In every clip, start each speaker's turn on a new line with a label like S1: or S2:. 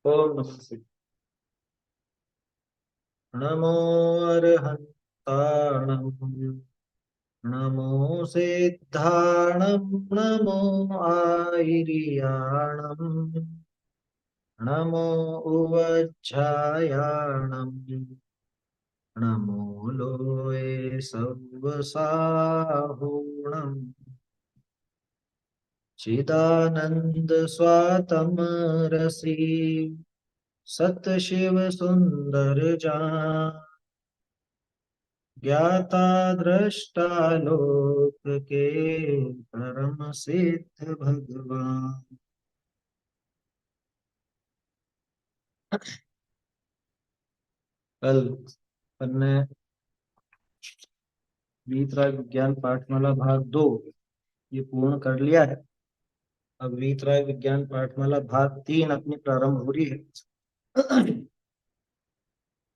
S1: ओम नमः शिवाय। नमो अर्हन्ताणं, नमो सिद्धाणं, नमो आयर्याणं, नमो उवज्झायाणं, नमो लोये सव्वसाहुणं, चिदानंद स्वातम रसी सत शिव सुंदर जान, ज्ञाता दृष्टा लोक के परम सिद्ध भगवान। कल हमने वीतराग विज्ञान पाठमाला भाग 2 ये पूर्ण कर लिया है। अब वीतराग विज्ञान पाठमाला भाग 3 अपनी प्रारंभ हो रही है।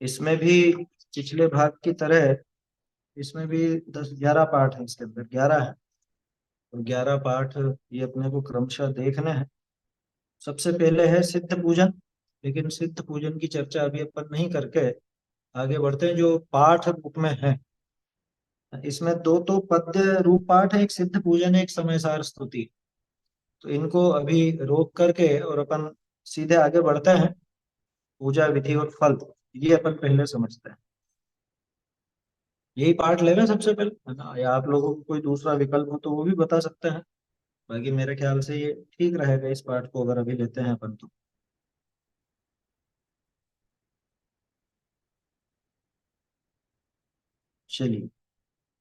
S1: इसमें भी पिछले भाग की तरह इसमें भी 10-11 पाठ है, इसके अंदर 11 है और 11 पाठ ये अपने को क्रमशः देखने हैं। सबसे पहले है सिद्ध पूजन, लेकिन सिद्ध पूजन की चर्चा अभी अपन नहीं करके आगे बढ़ते हैं। जो पाठ बुक में है इसमें दो तो पद्य रूप पाठ है, एक सिद्ध पूजन है, एक समयसार स्तुति। तो इनको अभी रोक करके और अपन सीधे आगे बढ़ते हैं। पूजा विधि और फल ये अपन पहले समझते हैं। यही पाठ लेना सबसे पहले, है ना? या आप लोगों को कोई दूसरा विकल्प हो तो वो भी बता सकते हैं। बाकी मेरे ख्याल से ये ठीक रहेगा, इस पाठ को अगर अभी लेते हैं अपन तो। चलिए,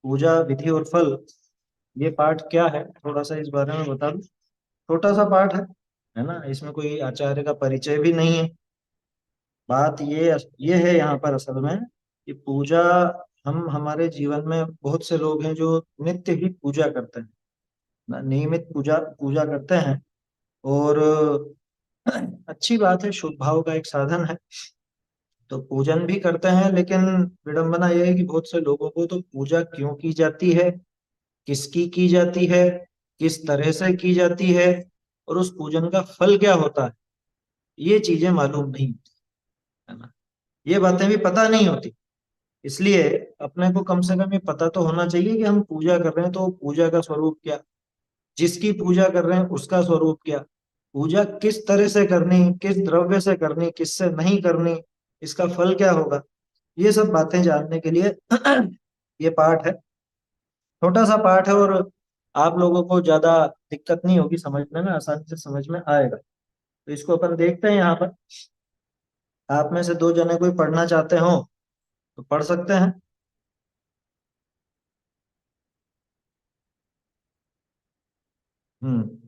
S1: पूजा विधि और फल ये पाठ क्या है थोड़ा सा इस बारे में बता दूं। छोटा सा पाठ है ना? इसमें कोई आचार्य का परिचय भी नहीं है। बात ये है यहाँ पर असल में कि पूजा, हम हमारे जीवन में बहुत से लोग हैं जो नित्य ही पूजा करते हैं ना, नियमित पूजा पूजा करते हैं। और अच्छी बात है, शुभ भाव का एक साधन है, तो पूजन भी करते हैं। लेकिन विडंबना यह है कि बहुत से लोगों को तो पूजा क्यों की जाती है, किसकी की जाती है, किस तरह से की जाती है और उस पूजन का फल क्या होता है, ये चीजें मालूम नहीं होती, है ना? ये बातें भी पता नहीं होती। इसलिए अपने को कम से कम ये पता तो होना चाहिए कि हम पूजा कर रहे हैं तो पूजा का स्वरूप क्या, जिसकी पूजा कर रहे हैं उसका स्वरूप क्या, पूजा किस तरह से करनी, किस द्रव्य से करनी, किससे नहीं करनी, इसका फल क्या होगा, ये सब बातें जानने के लिए ये पाठ है। छोटा सा पाठ है और आप लोगों को ज्यादा दिक्कत नहीं होगी समझने में, आसानी से समझ में आएगा। तो इसको अपन देखते हैं यहाँ पर। आप में से दो जने कोई पढ़ना चाहते हो तो पढ़ सकते हैं।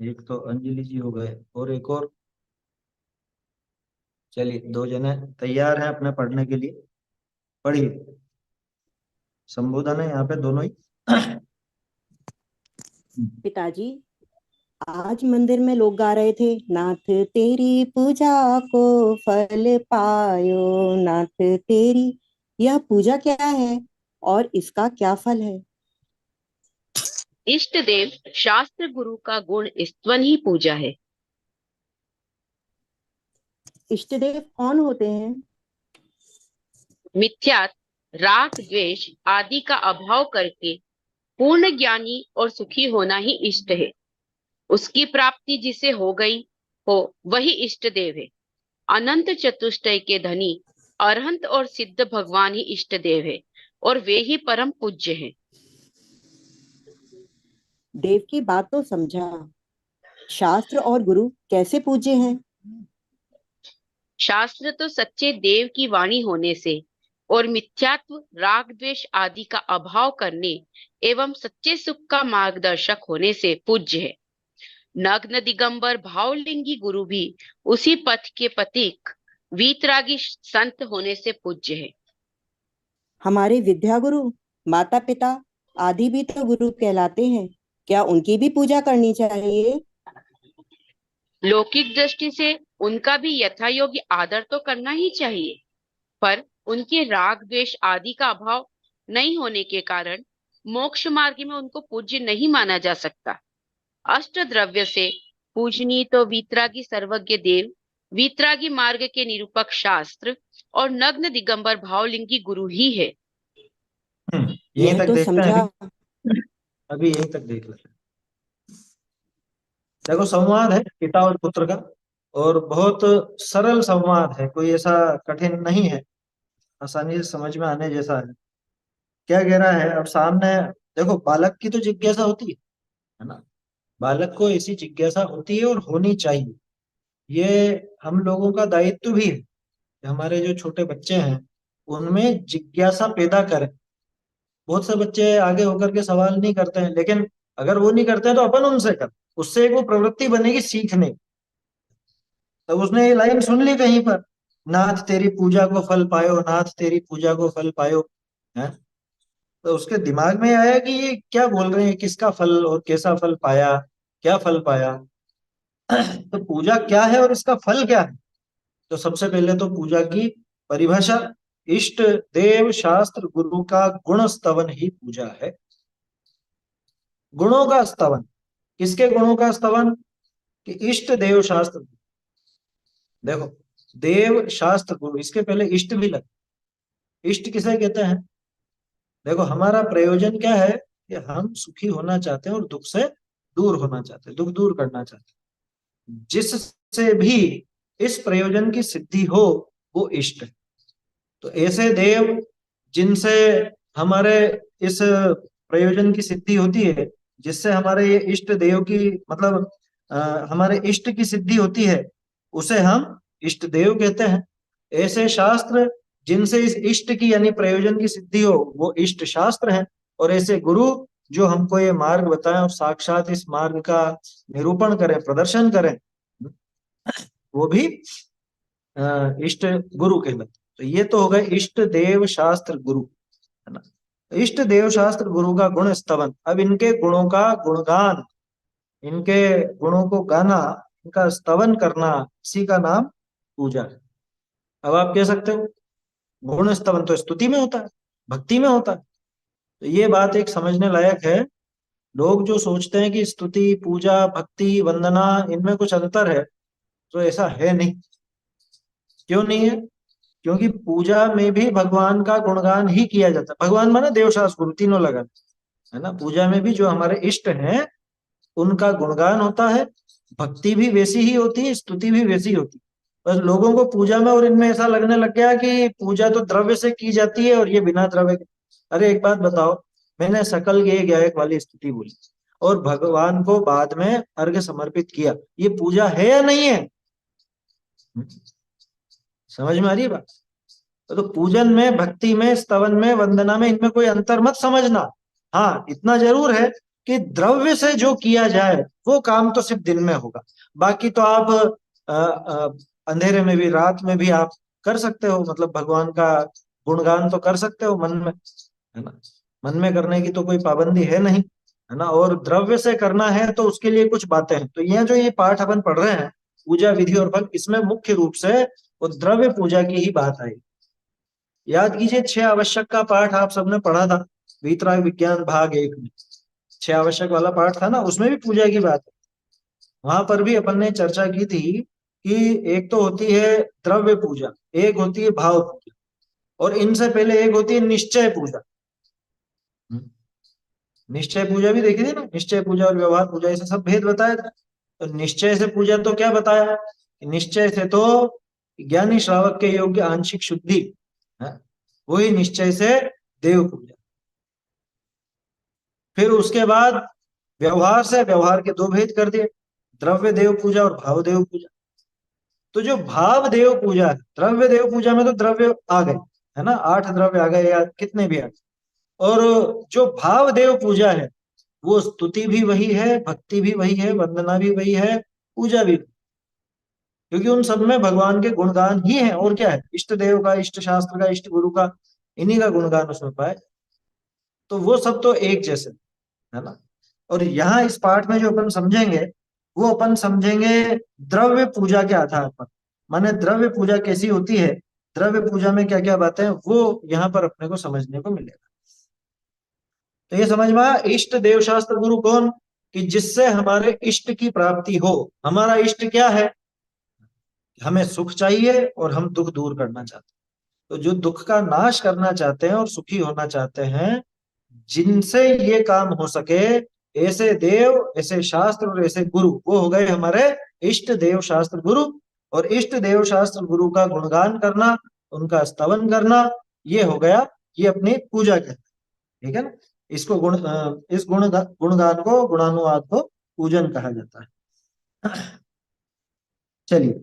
S1: एक तो अंजलि जी हो गए और एक और। चलिए, दो जने तैयार हैं अपने पढ़ने के लिए। पढ़िए। संबोधन है यहाँ पे दोनों ही।
S2: पिताजी, आज मंदिर में लोग गा रहे थे, नाथ तेरी पूजा को फल पायो, नाथ तेरी। यह पूजा क्या है और इसका क्या फल है?
S3: इष्ट देव शास्त्र गुरु का गुण स्तवन ही पूजा है।
S2: इष्ट देव कौन होते हैं?
S3: मिथ्यात्व, राग द्वेष आदि का अभाव करके पूर्ण ज्ञानी और सुखी होना ही इष्ट है। उसकी प्राप्ति जिसे हो गई हो वही इष्ट देव है। अनंत चतुष्टय के धनी अरहंत और सिद्ध भगवान ही इष्ट देव है और वे ही परम पूज्य हैं।
S2: देव की बात तो समझा, शास्त्र और गुरु कैसे पूज्य हैं?
S3: शास्त्र तो सच्चे देव की वाणी होने से और मिथ्यात्व, राग द्वेष आदि का अभाव करने एवं सच्चे सुख का मार्गदर्शक होने से पूज्य है। नग्न दिगंबर भावलिंगी गुरु भी उसी पथ के पथिक वीतरागी संत होने से पूज्य है।
S2: हमारे विद्या गुरु, माता पिता आदि भी तो गुरु कहलाते हैं, क्या उनकी भी पूजा करनी चाहिए?
S3: लौकिक दृष्टि से उनका भी यथा योग्य आदर तो करना ही चाहिए, पर उनके राग द्वेष आदि का अभाव नहीं होने के कारण मोक्ष मार्ग में उनको पूज्य नहीं माना जा सकता। अष्ट द्रव्य से पूजनीय तो वीतरागी सर्वज्ञ देव वीतरागी मार्ग के निरूपक शास्त्र और नग्न दिगंबर भावलिंगी गुरु ही है।
S1: यहीं
S2: यह
S1: तक
S2: तो
S1: देखते हैं
S2: समझा।
S1: अभी। अभी यहीं तक देख लेते हैं। देखो, संवाद है पिता और पुत्र का, और बहुत सरल संवाद है, कोई ऐसा कठिन नहीं है, आसानी से समझ में आने जैसा है। क्या कह रहा है अब सामने? देखो, बालक की तो जिज्ञासा होती है ना, बालक को ऐसी जिज्ञासा होती है और होनी चाहिए। ये हम लोगों का दायित्व भी है कि हमारे जो छोटे बच्चे हैं उनमें जिज्ञासा पैदा करें। बहुत से बच्चे आगे होकर के सवाल नहीं करते हैं, लेकिन अगर वो नहीं करते हैं तो अपन उनसे कर, उससे एक वो प्रवृत्ति बनेगी सीखने की। तब उसने ये लाइन सुन ली कहीं पर, नाथ तेरी पूजा को फल पायो, नाथ तेरी पूजा को फल पायो, है। तो उसके दिमाग में आया कि ये क्या बोल रहे हैं, किसका फल और कैसा फल पाया, क्या फल पाया। तो पूजा क्या है और इसका फल क्या है? तो सबसे पहले तो पूजा की परिभाषा, इष्ट देव शास्त्र गुरु का गुण स्तवन ही पूजा है। गुणों का स्तवन, किसके गुणों का स्तवन? कि इष्ट देव शास्त्र। देखो, देव शास्त्र गुरु, इसके पहले इष्ट भी लगे। इष्ट किसे कहते हैं? देखो, हमारा प्रयोजन क्या है कि हम सुखी होना चाहते हैं और दुख से दूर होना चाहते हैं, दुख दूर करना चाहते हैं। जिससे भी इस प्रयोजन की सिद्धि हो वो इष्ट है। तो ऐसे देव जिनसे हमारे इस प्रयोजन की सिद्धि होती है, जिससे हमारे ये इष्ट देव की मतलब हमारे इष्ट की सिद्धि होती है, उसे हम इष्ट देव कहते हैं। ऐसे शास्त्र जिनसे इस इष्ट की यानी प्रयोजन की सिद्धि हो वो इष्ट शास्त्र हैं। और ऐसे गुरु जो हमको ये मार्ग बताएं और साक्षात इस मार्ग का निरूपण करें, प्रदर्शन करें, वो भी इष्ट गुरु कहलाते। तो ये तो हो गए इष्ट देव शास्त्र गुरु, है ना। तो इष्ट देव शास्त्र गुरु का गुण स्तवन, अब इनके गुणों का गुणगान, इनके गुणों को गाना, इनका स्तवन करना, इसी का नाम पूजा है। अब आप कह सकते हो गुण स्तवन तो स्तुति में होता है, भक्ति में होता है। तो ये बात एक समझने लायक है। लोग जो सोचते हैं कि स्तुति पूजा भक्ति वंदना इनमें कुछ अंतर है, तो ऐसा है नहीं। क्यों नहीं है? क्योंकि पूजा में भी भगवान का गुणगान ही किया जाता है। भगवान माने देव शास्त्र गुरु तीनों लगा, है ना। पूजा में भी जो हमारे इष्ट हैं उनका गुणगान होता है, भक्ति भी वैसी ही होती है, स्तुति भी वैसी होती है। बस लोगों को पूजा में और इनमें ऐसा लगने लग गया कि पूजा तो द्रव्य से की जाती है और ये बिना द्रव्य के। अरे एक बात बताओ, मैंने सकल गे गायक वाली स्तुति बोली और भगवान को बाद में अर्घ्य समर्पित किया, ये पूजा है या नहीं है? समझ में आ रही है बात? तो पूजन में, भक्ति में, स्तवन में, वंदना में, इनमें कोई अंतर मत समझना। हाँ, इतना जरूर है कि द्रव्य से जो किया जाए वो काम तो सिर्फ दिन में होगा। बाकी तो आप अंधेरे में भी, रात में भी आप कर सकते हो, मतलब भगवान का गुणगान तो कर सकते हो मन में, है ना। मन में करने की तो कोई पाबंदी है नहीं, है ना। और द्रव्य से करना है तो उसके लिए कुछ बातें हैं। तो ये जो ये पाठ अपन पढ़ रहे हैं, पूजा विधि और फल, इसमें मुख्य रूप से वो द्रव्य पूजा की ही बात आई। याद कीजिए, 6 आवश्यक का पाठ आप सबने पढ़ा था, वीतराग विज्ञान भाग 1 में। 6 आवश्यक वाला पाठ था ना, उसमें भी पूजा की बात है। वहां पर भी अपन ने चर्चा की थी कि एक तो होती है द्रव्य पूजा, एक होती है भाव पूजा, और इनसे पहले एक होती है निश्चय पूजा। हम्म। निश्चय पूजा भी देखी थी ना, निश्चय पूजा और व्यवहार पूजा, ऐसे सब भेद बताया था। तो निश्चय से पूजा तो क्या बताया, निश्चय से तो ज्ञानी श्रावक के योग्य आंशिक शुद्धि है, वही निश्चय से देव पूजा। फिर उसके बाद व्यवहार से, व्यवहार के 2 भेद कर दिए, द्रव्य देव पूजा और भाव देव पूजा। तो जो भाव देव पूजा है, द्रव्य देव पूजा में तो द्रव्य आ गए, है ना, 8 द्रव्य आ गए या कितने भी आ गए। और जो भाव देव पूजा है वो स्तुति भी वही है, भक्ति भी वही है, वंदना भी वही है, पूजा भी, क्योंकि उन सब में भगवान के गुणगान ही है। और क्या है, इष्ट देव का, इष्ट शास्त्र का, इष्ट गुरु का, इन्हीं का गुणगान उसमें पाए। तो वो सब तो एक जैसे, है ना। और यहाँ इस पाठ में जो अपन समझेंगे वो अपन समझेंगे द्रव्य पूजा के आधार पर। माने द्रव्य पूजा कैसी होती है, द्रव्य पूजा में क्या क्या बातें हैं, वो यहाँ पर अपने को समझने को मिलेगा। तो ये समझ में आया, इष्ट देव शास्त्र गुरु कौन? कि जिससे हमारे इष्ट की प्राप्ति हो। हमारा इष्ट क्या है? हमें सुख चाहिए और हम दुख दूर करना चाहते हैं। तो जो दुख का नाश करना चाहते हैं और सुखी होना चाहते हैं, जिनसे ये काम हो सके, ऐसे देव, ऐसे शास्त्र और ऐसे गुरु, वो हो गए हमारे इष्ट देव शास्त्र गुरु। और इष्ट देव शास्त्र गुरु का गुणगान करना, उनका स्तवन करना, ये हो गया, ये अपनी पूजा कहते हैं। ठीक है ना। इसको इस गुणगान को, गुणानुवाद को पूजन कहा जाता है। चलिए,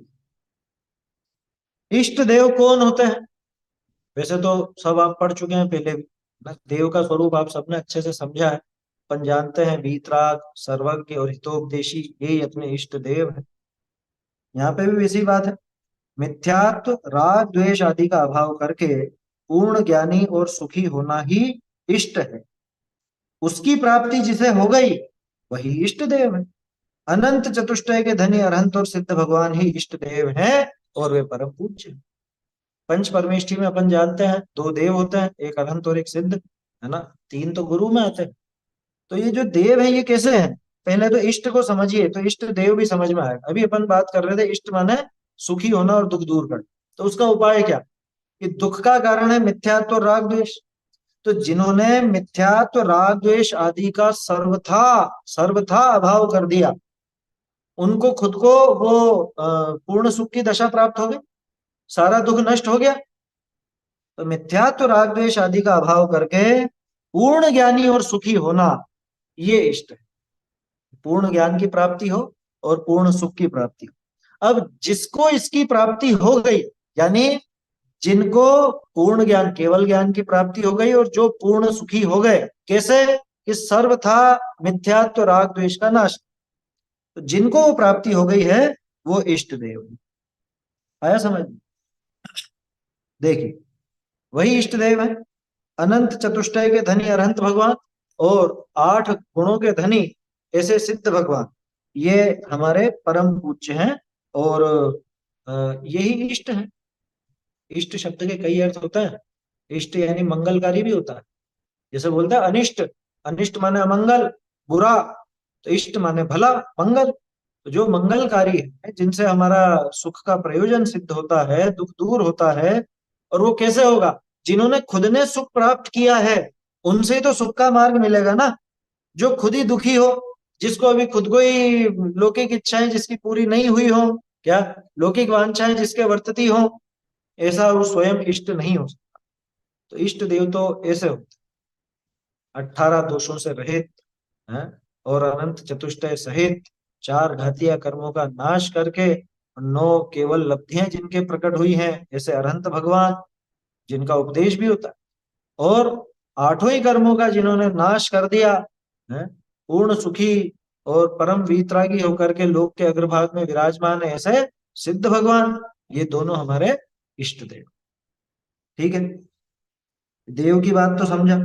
S1: इष्ट देव कौन होते हैं? वैसे तो सब आप पढ़ चुके हैं पहले भी ना, देव का स्वरूप आप सबने अच्छे से समझा है। अपन जानते हैं वीतराग, सर्वज्ञ और हितोपदेशी, यही अपने इष्ट देव है। यहाँ पे भी वैसी बात है। मिथ्यात्व, राग द्वेष आदि का अभाव करके पूर्ण ज्ञानी और सुखी होना ही इष्ट है। उसकी प्राप्ति जिसे हो गई, वही इष्ट देव है। अनंत चतुष्टय के धनी अरहंत और सिद्ध भगवान ही इष्ट देव हैं, और वे परम पूज्य हैं। पंच परमेष्ठि में अपन जानते हैं दो देव होते हैं, एक अनंत और एक सिद्ध, है ना। तीन तो गुरु में आते हैं। तो ये जो देव है, ये कैसे हैं? पहले तो इष्ट को समझिए, तो इष्ट देव भी समझ में आएगा। अभी अपन बात कर रहे थे इष्ट माने सुखी होना और दुख दूर करना। तो उसका उपाय क्या? कि दुख का कारण है मिथ्यात्व और राग द्वेष। तो जिन्होंने मिथ्यात्व, राग द्वेष आदि का सर्वथा सर्वथा अभाव कर दिया, उनको खुद को वो पूर्ण सुख की दशा प्राप्त हो गई, सारा दुख नष्ट हो गया। तो मिथ्यात्व, राग द्वेष आदि का अभाव करके पूर्ण ज्ञानी और सुखी होना, ये इष्ट है। पूर्ण ज्ञान की प्राप्ति हो और पूर्ण सुख की प्राप्ति हो। अब जिसको इसकी प्राप्ति हो गई, यानी जिनको पूर्ण ज्ञान, केवल ज्ञान की प्राप्ति हो गई और जो पूर्ण सुखी हो गए, कैसे? कि सर्वथा मिथ्यात्व, राग द्वेष का नाश। तो जिनको वो प्राप्ति हो गई है, वो इष्ट देव है। आया समझ? देखिए, वही इष्ट देव है। अनंत चतुष्टय के धनी अरहंत भगवान और 8 गुणों के धनी ऐसे सिद्ध भगवान, ये हमारे परम पूज्य हैं। और यही इष्ट है। इष्ट शब्द के कई अर्थ होता है। इष्ट यानी मंगलकारी भी होता है। जैसे बोलता है अनिष्ट, अनिष्ट माने अमंगल, बुरा। तो इष्ट माने भला, मंगल। तो जो मंगलकारी है, जिनसे हमारा सुख का प्रयोजन सिद्ध होता है, दुख दूर होता है। और वो कैसे होगा? जिन्होंने खुद ने सुख प्राप्त किया है, उनसे ही तो सुख का मार्ग मिलेगा ना। जो खुद ही दुखी हो, जिसको अभी खुद को ही लौकिक इच्छाएं जिसकी पूरी नहीं हुई हो, क्या लौकिक वांछाएं जिसके वर्तती हो, ऐसा वो स्वयं इष्ट नहीं हो सकता। तो इष्ट देव तो ऐसे होते, 18 दोषों से रहित हैं, और अनंत चतुष्टय सहित 4 घातीय कर्मों का नाश करके 9 केवल लब्धियां जिनके प्रकट हुई हैं, ऐसे अरहंत भगवान, जिनका उपदेश भी होता है। और 8 ही कर्मों का जिन्होंने नाश कर दिया है, पूर्ण सुखी और परम वीतरागी होकर के लोक के अग्रभाग में विराजमान है, ऐसे सिद्ध भगवान। ये दोनों हमारे इष्ट देव। ठीक है, देव की बात तो समझा।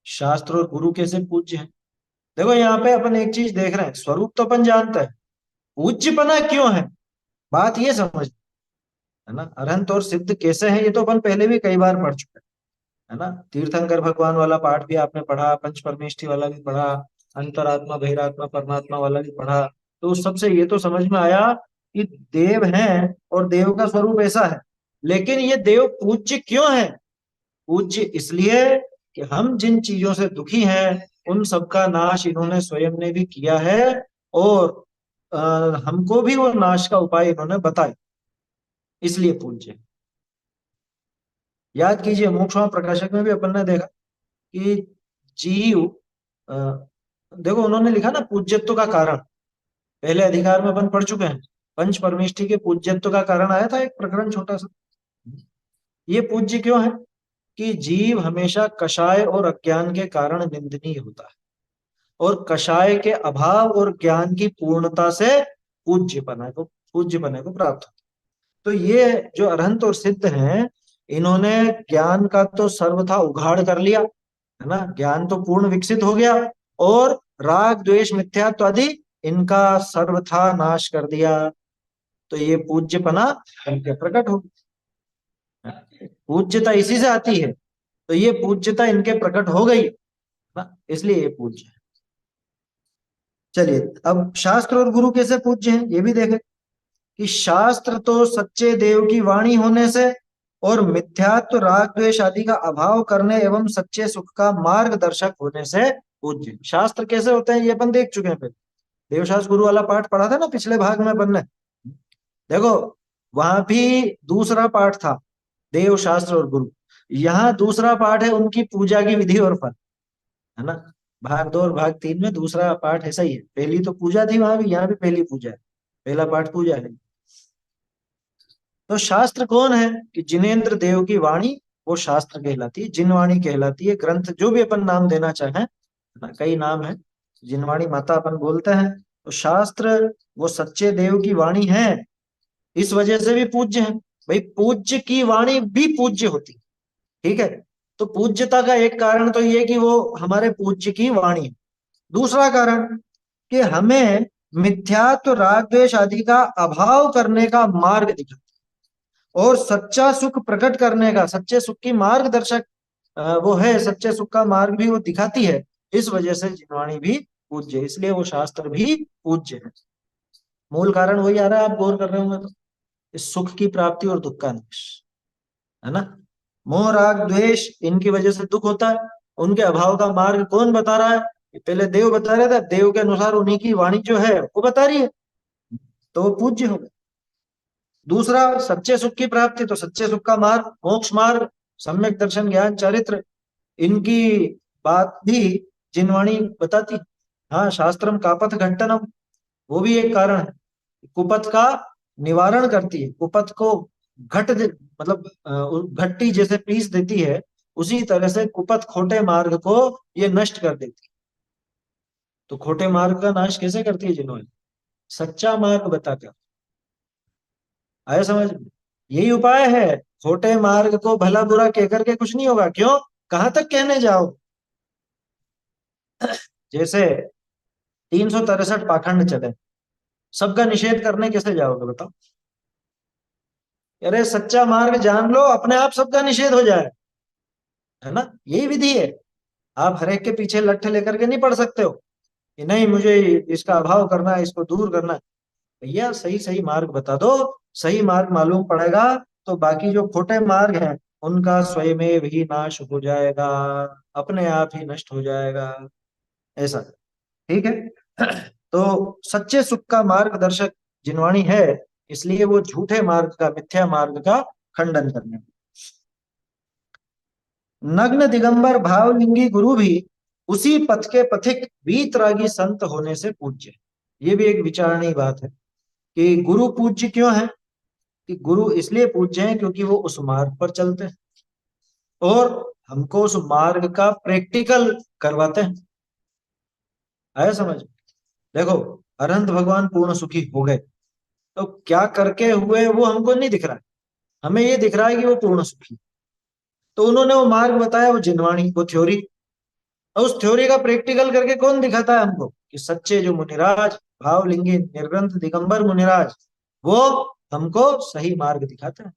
S1: शास्त्र और गुरु कैसे पूज्य हैं? देखो, यहाँ पे अपन एक चीज देख रहे हैं, स्वरूप तो अपन जानते हैं, पूज्यपना क्यों है, बात ये समझ, है ना। अरहंत और सिद्ध कैसे हैं, ये तो अपन पहले भी कई बार पढ़ चुके हैं, है ना। तीर्थंकर भगवान वाला पाठ भी आपने पढ़ा, पंच परमेष्ठी वाला भी पढ़ा, अंतरात्मा बहिरात्मा परमात्मा वाला भी पढ़ा। तो उस सबसे ये तो समझ में आया कि देव हैं और देव का स्वरूप ऐसा है। लेकिन ये देव पूज्य क्यों है? पूज्य इसलिए कि हम जिन चीजों से दुखी हैं, उन सबका नाश इन्होंने स्वयं ने भी किया है। और अ, हमको भी वो नाश का उपाय इन्होंने बताया, इसलिए पूज्य है। याद कीजिए, मोक्षों प्रकाशक में भी अपन ने देखा कि जीव, अ, देखो उन्होंने लिखा ना पूज्यत्व का कारण, पहले अधिकार में अपन पढ़ चुके हैं। पंच परमेष्ठी के पूज्यत्व का कारण आया था, एक प्रकरण छोटा सा। ये पूज्य क्यों है? कि जीव हमेशा कषाय और अज्ञान के कारण निंदनीय होता है, और कषाय के अभाव और ज्ञान की पूर्णता से पूज्यपने को प्राप्त होता है। तो ये जो अरहंत और सिद्ध हैं, इन्होंने ज्ञान का तो सर्वथा उघाड़ कर लिया, है ना। ज्ञान तो पूर्ण विकसित हो गया, और राग द्वेष मिथ्यात्व आदि इनका सर्वथा नाश कर दिया। तो ये पूज्यपना इनके प्रकट हो, पूज्यता इसी से आती है। तो ये पूज्यता इनके प्रकट हो गई ना, इसलिए ये पूज्य है। चलिए, अब शास्त्र और गुरु कैसे पूज्य हैं, ये भी देखें। कि शास्त्र तो सच्चे देव की वाणी होने से और मिथ्यात्व राग द्वेष आदि का अभाव करने एवं सच्चे सुख का मार्गदर्शक होने से पूज्य। शास्त्र कैसे होते हैं ये अपन देख चुके हैं पहले, देवशास्त्र गुरु वाला पाठ पढ़ा था ना पिछले भाग में अपन ने। देखो वहां भी दूसरा पाठ था, देव शास्त्र और गुरु। यहाँ दूसरा पाठ है उनकी पूजा की विधि और फल, है ना। भाग 2 और भाग 3 में दूसरा पाठ ऐसा ही है। पहली तो पूजा थी वहां भी, यहाँ भी पहली पूजा है, पहला पाठ पूजा है। तो शास्त्र कौन है कि जिनेन्द्र देव की वाणी, वो शास्त्र कहलाती है, जिनवाणी कहलाती है। ग्रंथ जो भी अपन नाम देना चाहें, है ना, कई नाम है, जिनवाणी माता अपन बोलते हैं। तो शास्त्र वो सच्चे देव की वाणी है, इस वजह से भी पूज्य है। भाई पूज्य की वाणी भी पूज्य होती है, ठीक है। तो पूज्यता का एक कारण तो ये कि वो हमारे पूज्य की वाणी है। दूसरा कारण कि हमें मिथ्यात्व राग द्वेष आदि का अभाव करने का मार्ग दिखाती है और सच्चा सुख प्रकट करने का, सच्चे सुख की मार्गदर्शक वो है, सच्चे सुख का मार्ग भी वो दिखाती है। इस वजह से जिनवाणी भी पूज्य है, इसलिए वो शास्त्र भी पूज्य है। मूल कारण वही आ रहा है, आप गौर कर रहे होंगे तो, इस सुख की प्राप्ति और दुख का नाश, है ना। मोह राग द्वेष इनकी वजह से दुख होता है, उनके अभाव का मार्ग कौन बता रहा है? पहले देव बता रहे थे, देव के अनुसार उन्हीं की वाणी जो है वो बता रही है, तो वो पूज्य हो गए। दूसरा सच्चे सुख की प्राप्ति, तो सच्चे सुख का मार्ग, मोक्ष मार्ग, सम्यक दर्शन ज्ञान चरित्र, इनकी बात भी जिनवाणी बताती। हाँ, शास्त्रम कापथ घट्टनम, वो भी एक कारण है, कुपथ का निवारण करती है। कुपथ को मतलब घट्टी जैसे पीस देती है, उसी तरह से कुपथ खोटे मार्ग को ये नष्ट कर देती है। तो खोटे मार्ग का नाश कैसे करती है जिन्होंने? सच्चा मार्ग बताकर, आया समझ में? यही उपाय है। खोटे मार्ग को भला बुरा कह करके कुछ नहीं होगा। क्यों? कहां तक कहने जाओ? जैसे 363 पाखंड चले, सबका निषेध करने कैसे जाओगे बताओ? अरे सच्चा मार्ग जान लो, अपने आप सबका निषेध हो जाए, है ना। यही विधि है। आप हर एक के पीछे लठ लेकर के नहीं पढ़ सकते हो कि नहीं मुझे इसका अभाव करना है, इसको दूर करना है। भैया सही सही मार्ग बता दो, सही मार्ग मालूम पड़ेगा तो बाकी जो खोटे मार्ग हैं उनका स्वयं ही नाश हो जाएगा, अपने आप ही नष्ट हो जाएगा, ऐसा, ठीक है। तो सच्चे सुख का मार्गदर्शक जिनवाणी है, इसलिए वो झूठे मार्ग का, मिथ्या मार्ग का खंडन करने। नग्न दिगंबर भावलिंगी गुरु भी उसी पथ के पथिक वीतरागी संत होने से पूज्य। ये भी एक विचारणीय बात है कि गुरु पूज्य क्यों है? कि गुरु इसलिए पूज्य हैं क्योंकि वो उस मार्ग पर चलते हैं और हमको उस मार्ग का प्रैक्टिकल करवाते हैं। आया समझ? देखो, अनंत भगवान पूर्ण सुखी हो गए, तो क्या करके हुए वो हमको नहीं दिख रहा है, हमें ये दिख रहा है कि वो पूर्ण सुखी। तो उन्होंने वो मार्ग बताया, वो जिनवाणी, वो थ्योरी। और उस थ्योरी का प्रैक्टिकल करके कौन दिखाता है हमको? कि सच्चे जो मुनिराज, भावलिंगी निर्ग्रंथ दिगंबर मुनिराज, वो हमको सही मार्ग दिखाते हैं।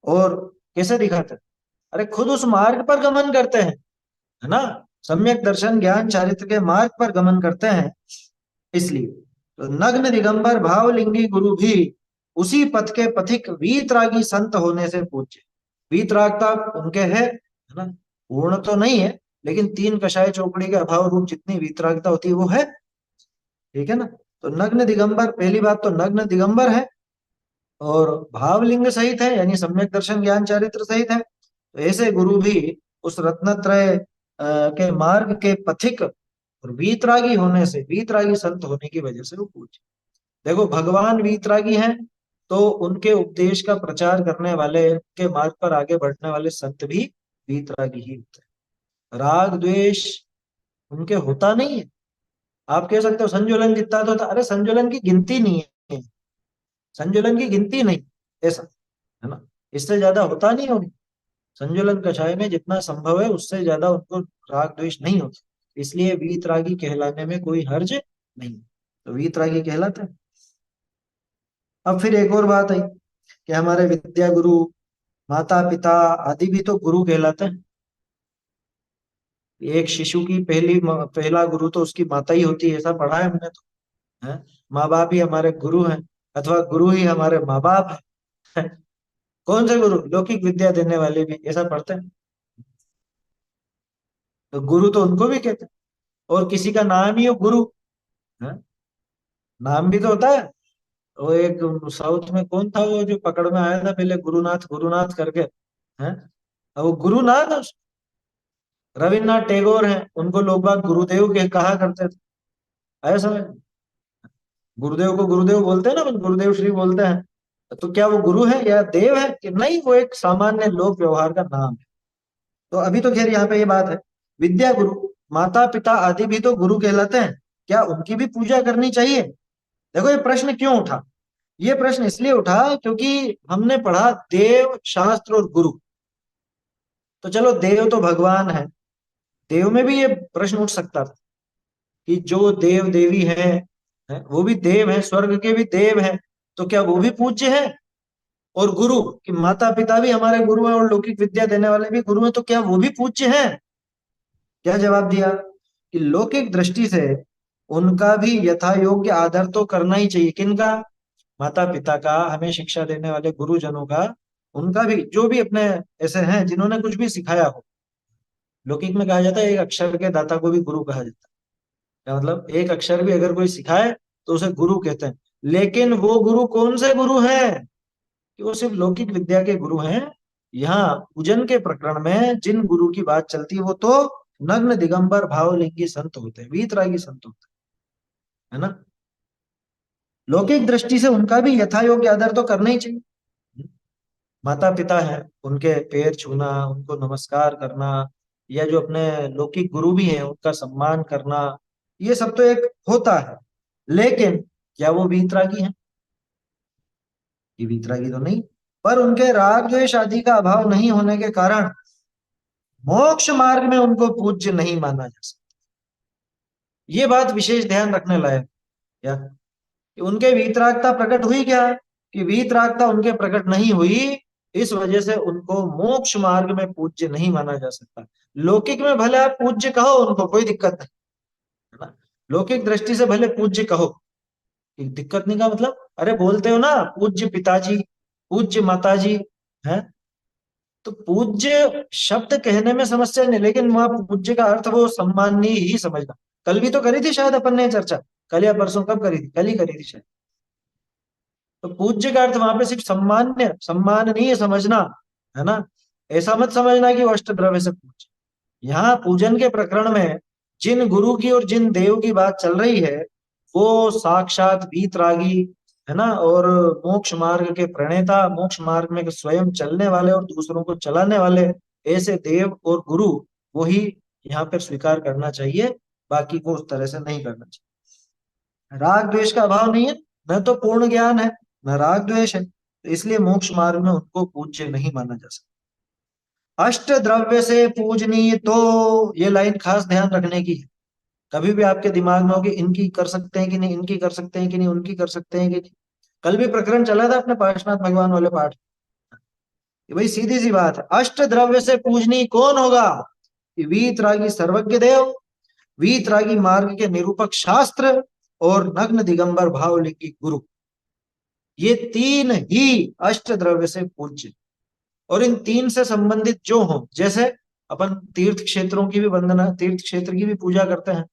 S1: और कैसे दिखाते हैं? अरे खुद उस मार्ग पर गमन करते हैं, है ना। सम्यक दर्शन ज्ञान चारित्र के मार्ग पर गमन करते हैं, इसलिए। तो नग्न दिगंबर भावलिंगी गुरु भी उसी पथ के पथिक वीतरागी संत होने से पूज्य। वीतरागता उनके है ना, पूर्ण तो नहीं है, लेकिन 3 कषाय चौकड़ी के अभाव रूप जितनी वीतरागता होती है वो है, ठीक है ना। तो नग्न दिगंबर, पहली बात तो नग्न दिगंबर है और भावलिंग सहित है, यानी सम्यक दर्शन ज्ञान चारित्र सहित है। तो ऐसे गुरु भी उस रत्नत्रय के मार्ग के पथिक और वीतरागी होने से, वीतरागी संत होने की वजह से वो पूज्य। देखो भगवान वीतरागी हैं, तो उनके उपदेश का प्रचार करने वाले, उनके मार्ग पर आगे बढ़ने वाले संत भी वीतरागी ही होते हैं। राग द्वेष उनके होता नहीं है। आप कह सकते हो संजुलन कितना तो था, अरे संजुलन की गिनती नहीं है, संजुलन की गिनती नहीं, ऐसा, है ना। इससे ज्यादा होता नहीं होगी। संजुलन कषाय में जितना संभव है उससे ज्यादा उनको राग द्वेष नहीं होता, इसलिए वीतरागी कहलाने में कोई हर्ज नहीं, तो वीतरागी कहलाते हैं। अब फिर एक और बात आई कि हमारे विद्या गुरु, माता पिता आदि भी तो गुरु कहलाते हैं। एक शिशु की पहला गुरु तो उसकी माता ही होती है, ऐसा पढ़ा है हमने तो, है। माँ बाप ही हमारे गुरु हैं। अथवा गुरु ही हमारे माँ बाप है। कौन से गुरु? लौकिक विद्या देने वाले भी ऐसा पढ़ते हैं। तो गुरु तो उनको भी कहते हैं। और किसी का नाम ही हो गुरु, है? नाम भी तो होता है। वो एक साउथ में कौन था वो जो पकड़ में आया था पहले, गुरुनाथ गुरुनाथ करके, है? वो गुरुनाथ रविन्द्रनाथ टैगोर हैं, उनको लोग बाग गुरुदेव के कहा करते थे। आया समझ? गुरुदेव को गुरुदेव बोलते हैं ना, अपन गुरुदेव श्री बोलते हैं। तो क्या वो गुरु है या देव है कि नहीं? वो एक सामान्य लोक व्यवहार का नाम है। तो अभी तो खैर यहाँ पे ये बात है, विद्या गुरु माता पिता आदि भी तो गुरु कहलाते हैं, क्या उनकी भी पूजा करनी चाहिए? देखो ये प्रश्न क्यों उठा? ये प्रश्न इसलिए उठा क्योंकि हमने पढ़ा देव शास्त्र और गुरु। तो चलो देव तो भगवान है, देव में भी ये प्रश्न उठ सकता था कि जो देव देवी है वो भी देव है, स्वर्ग के भी देव है, तो क्या वो भी पूज्य है? और गुरु कि माता पिता भी हमारे गुरु हैं और लौकिक विद्या देने वाले भी गुरु हैं, तो क्या वो भी पूज्य हैं? क्या जवाब दिया कि लौकिक दृष्टि से उनका भी यथा योग्य आदर तो करना ही चाहिए। किनका? माता पिता का, हमें शिक्षा देने वाले गुरुजनों का, उनका भी, जो भी अपने ऐसे हैं जिन्होंने कुछ भी सिखाया हो। लौकिक में कहा जाता है एक अक्षर के दाता को भी गुरु कहा जाता है। क्या मतलब? एक अक्षर भी अगर कोई सिखाए तो उसे गुरु कहते हैं। लेकिन वो गुरु कौन से गुरु हैं? कि वो सिर्फ लौकिक विद्या के गुरु हैं। यहाँ पूजन के प्रकरण में जिन गुरु की बात चलती है वो तो नग्न दिगंबर भावलिंगी संत होते हैं, वीतरागी संत होते हैं, है ना? लौकिक दृष्टि से उनका भी यथा योग्य आदर तो करना ही चाहिए। माता पिता है, उनके पैर छूना, उनको नमस्कार करना, या जो अपने लौकिक गुरु भी हैं उनका सम्मान करना, ये सब तो एक होता है। लेकिन क्या वो वीतरागी हैं? ये वीतरागी तो नहीं। पर उनके राग द्वेष आदि का अभाव नहीं होने के कारण मोक्ष मार्ग में उनको पूज्य नहीं माना जा सकता। ये बात विशेष ध्यान रखने लायक क्या, कि उनके वीतरागता प्रकट हुई क्या? कि वीतरागता उनके प्रकट नहीं हुई, इस वजह से उनको मोक्ष मार्ग में पूज्य नहीं माना जा सकता। लौकिक में भले आप पूज्य कहो उनको, कोई दिक्कत नहीं, है ना? लौकिक दृष्टि से भले पूज्य कहो, दिक्कत नहीं का मतलब, अरे बोलते हो ना पूज्य पिताजी, पूज्य माताजी, है? तो पूज्य शब्द कहने में समस्या नहीं, लेकिन वहां पूज्य का अर्थ वो सम्माननीय ही समझना। कल भी तो करी थी शायद अपन ने चर्चा, कल या परसों, कब करी थी? कल ही करी थी शायद। तो पूज्य का अर्थ वहां पे सिर्फ सम्मान्य सम्माननीय समझना, है ना? ऐसा मत समझना कि वो अष्ट द्रव्य से पूज्य। यहाँ पूजन के प्रकरण में जिन गुरु की और जिन देव की बात चल रही है वो साक्षात वीतरागी, है ना? और मोक्ष मार्ग के प्रणेता, मोक्ष मार्ग में स्वयं चलने वाले और दूसरों को चलाने वाले ऐसे देव और गुरु, वो ही यहाँ पर स्वीकार करना चाहिए, बाकी को उस तरह से नहीं करना चाहिए। राग द्वेष का अभाव नहीं है, न तो पूर्ण ज्ञान है, न राग द्वेष है, तो इसलिए मोक्ष मार्ग में उनको पूज्य नहीं माना जा सकता। अष्ट द्रव्य से पूजनीय, तो ये लाइन खास ध्यान रखने की है। कभी भी आपके दिमाग में होगी इनकी कर सकते हैं कि नहीं, इनकी कर सकते हैं कि नहीं, उनकी कर सकते हैं कि नहीं। कल भी प्रकरण चला था अपने पार्श्वनाथ भगवान वाले पाठ, कि भाई सीधी सी बात है, अष्ट द्रव्य से पूजनीय कौन होगा? कि वीतरागी सर्वज्ञ देव, वीतरागी मार्ग के निरूपक शास्त्र, और नग्न दिगंबर भावलिंगी गुरु, ये तीन ही अष्ट द्रव्य से पूज्य। और इन तीन से संबंधित जो हो, जैसे अपन तीर्थ क्षेत्रों की भी वंदना, तीर्थ क्षेत्र की भी पूजा करते हैं,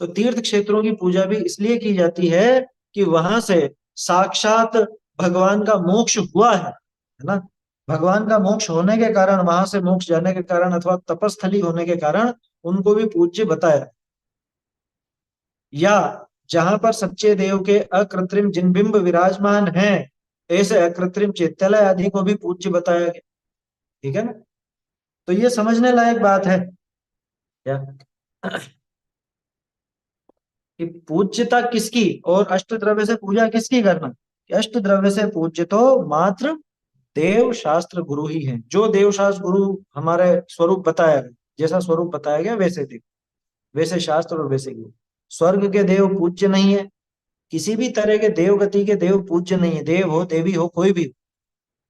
S1: तो तीर्थ क्षेत्रों की पूजा भी इसलिए की जाती है कि वहां से साक्षात भगवान का मोक्ष हुआ है ना? भगवान का मोक्ष होने के कारण, वहां से मोक्ष जाने के कारण, अथवा तपस्थली होने के कारण उनको भी पूज्य बताया। या जहां पर सच्चे देव के अकृत्रिम जिन बिंब विराजमान हैं, ऐसे अकृत्रिम चैत्यालय आदि को भी पूज्य बताया गया। ठीक है ना? तो ये समझने लायक बात है क्या, कि पूज्यता किसकी और अष्ट द्रव्य से पूजा किसकी करना? कि अष्ट द्रव्य से पूज्य तो मात्र देव शास्त्र गुरु ही है। जो देव शास्त्र गुरु हमारे स्वरूप बताया गया, जैसा स्वरूप बताया गया वैसे देव, वैसे शास्त्र और वैसे गुरु। स्वर्ग के देव पूज्य नहीं है, किसी भी तरह के देव गति के देव पूज्य नहीं है, देव हो देवी हो कोई भी हो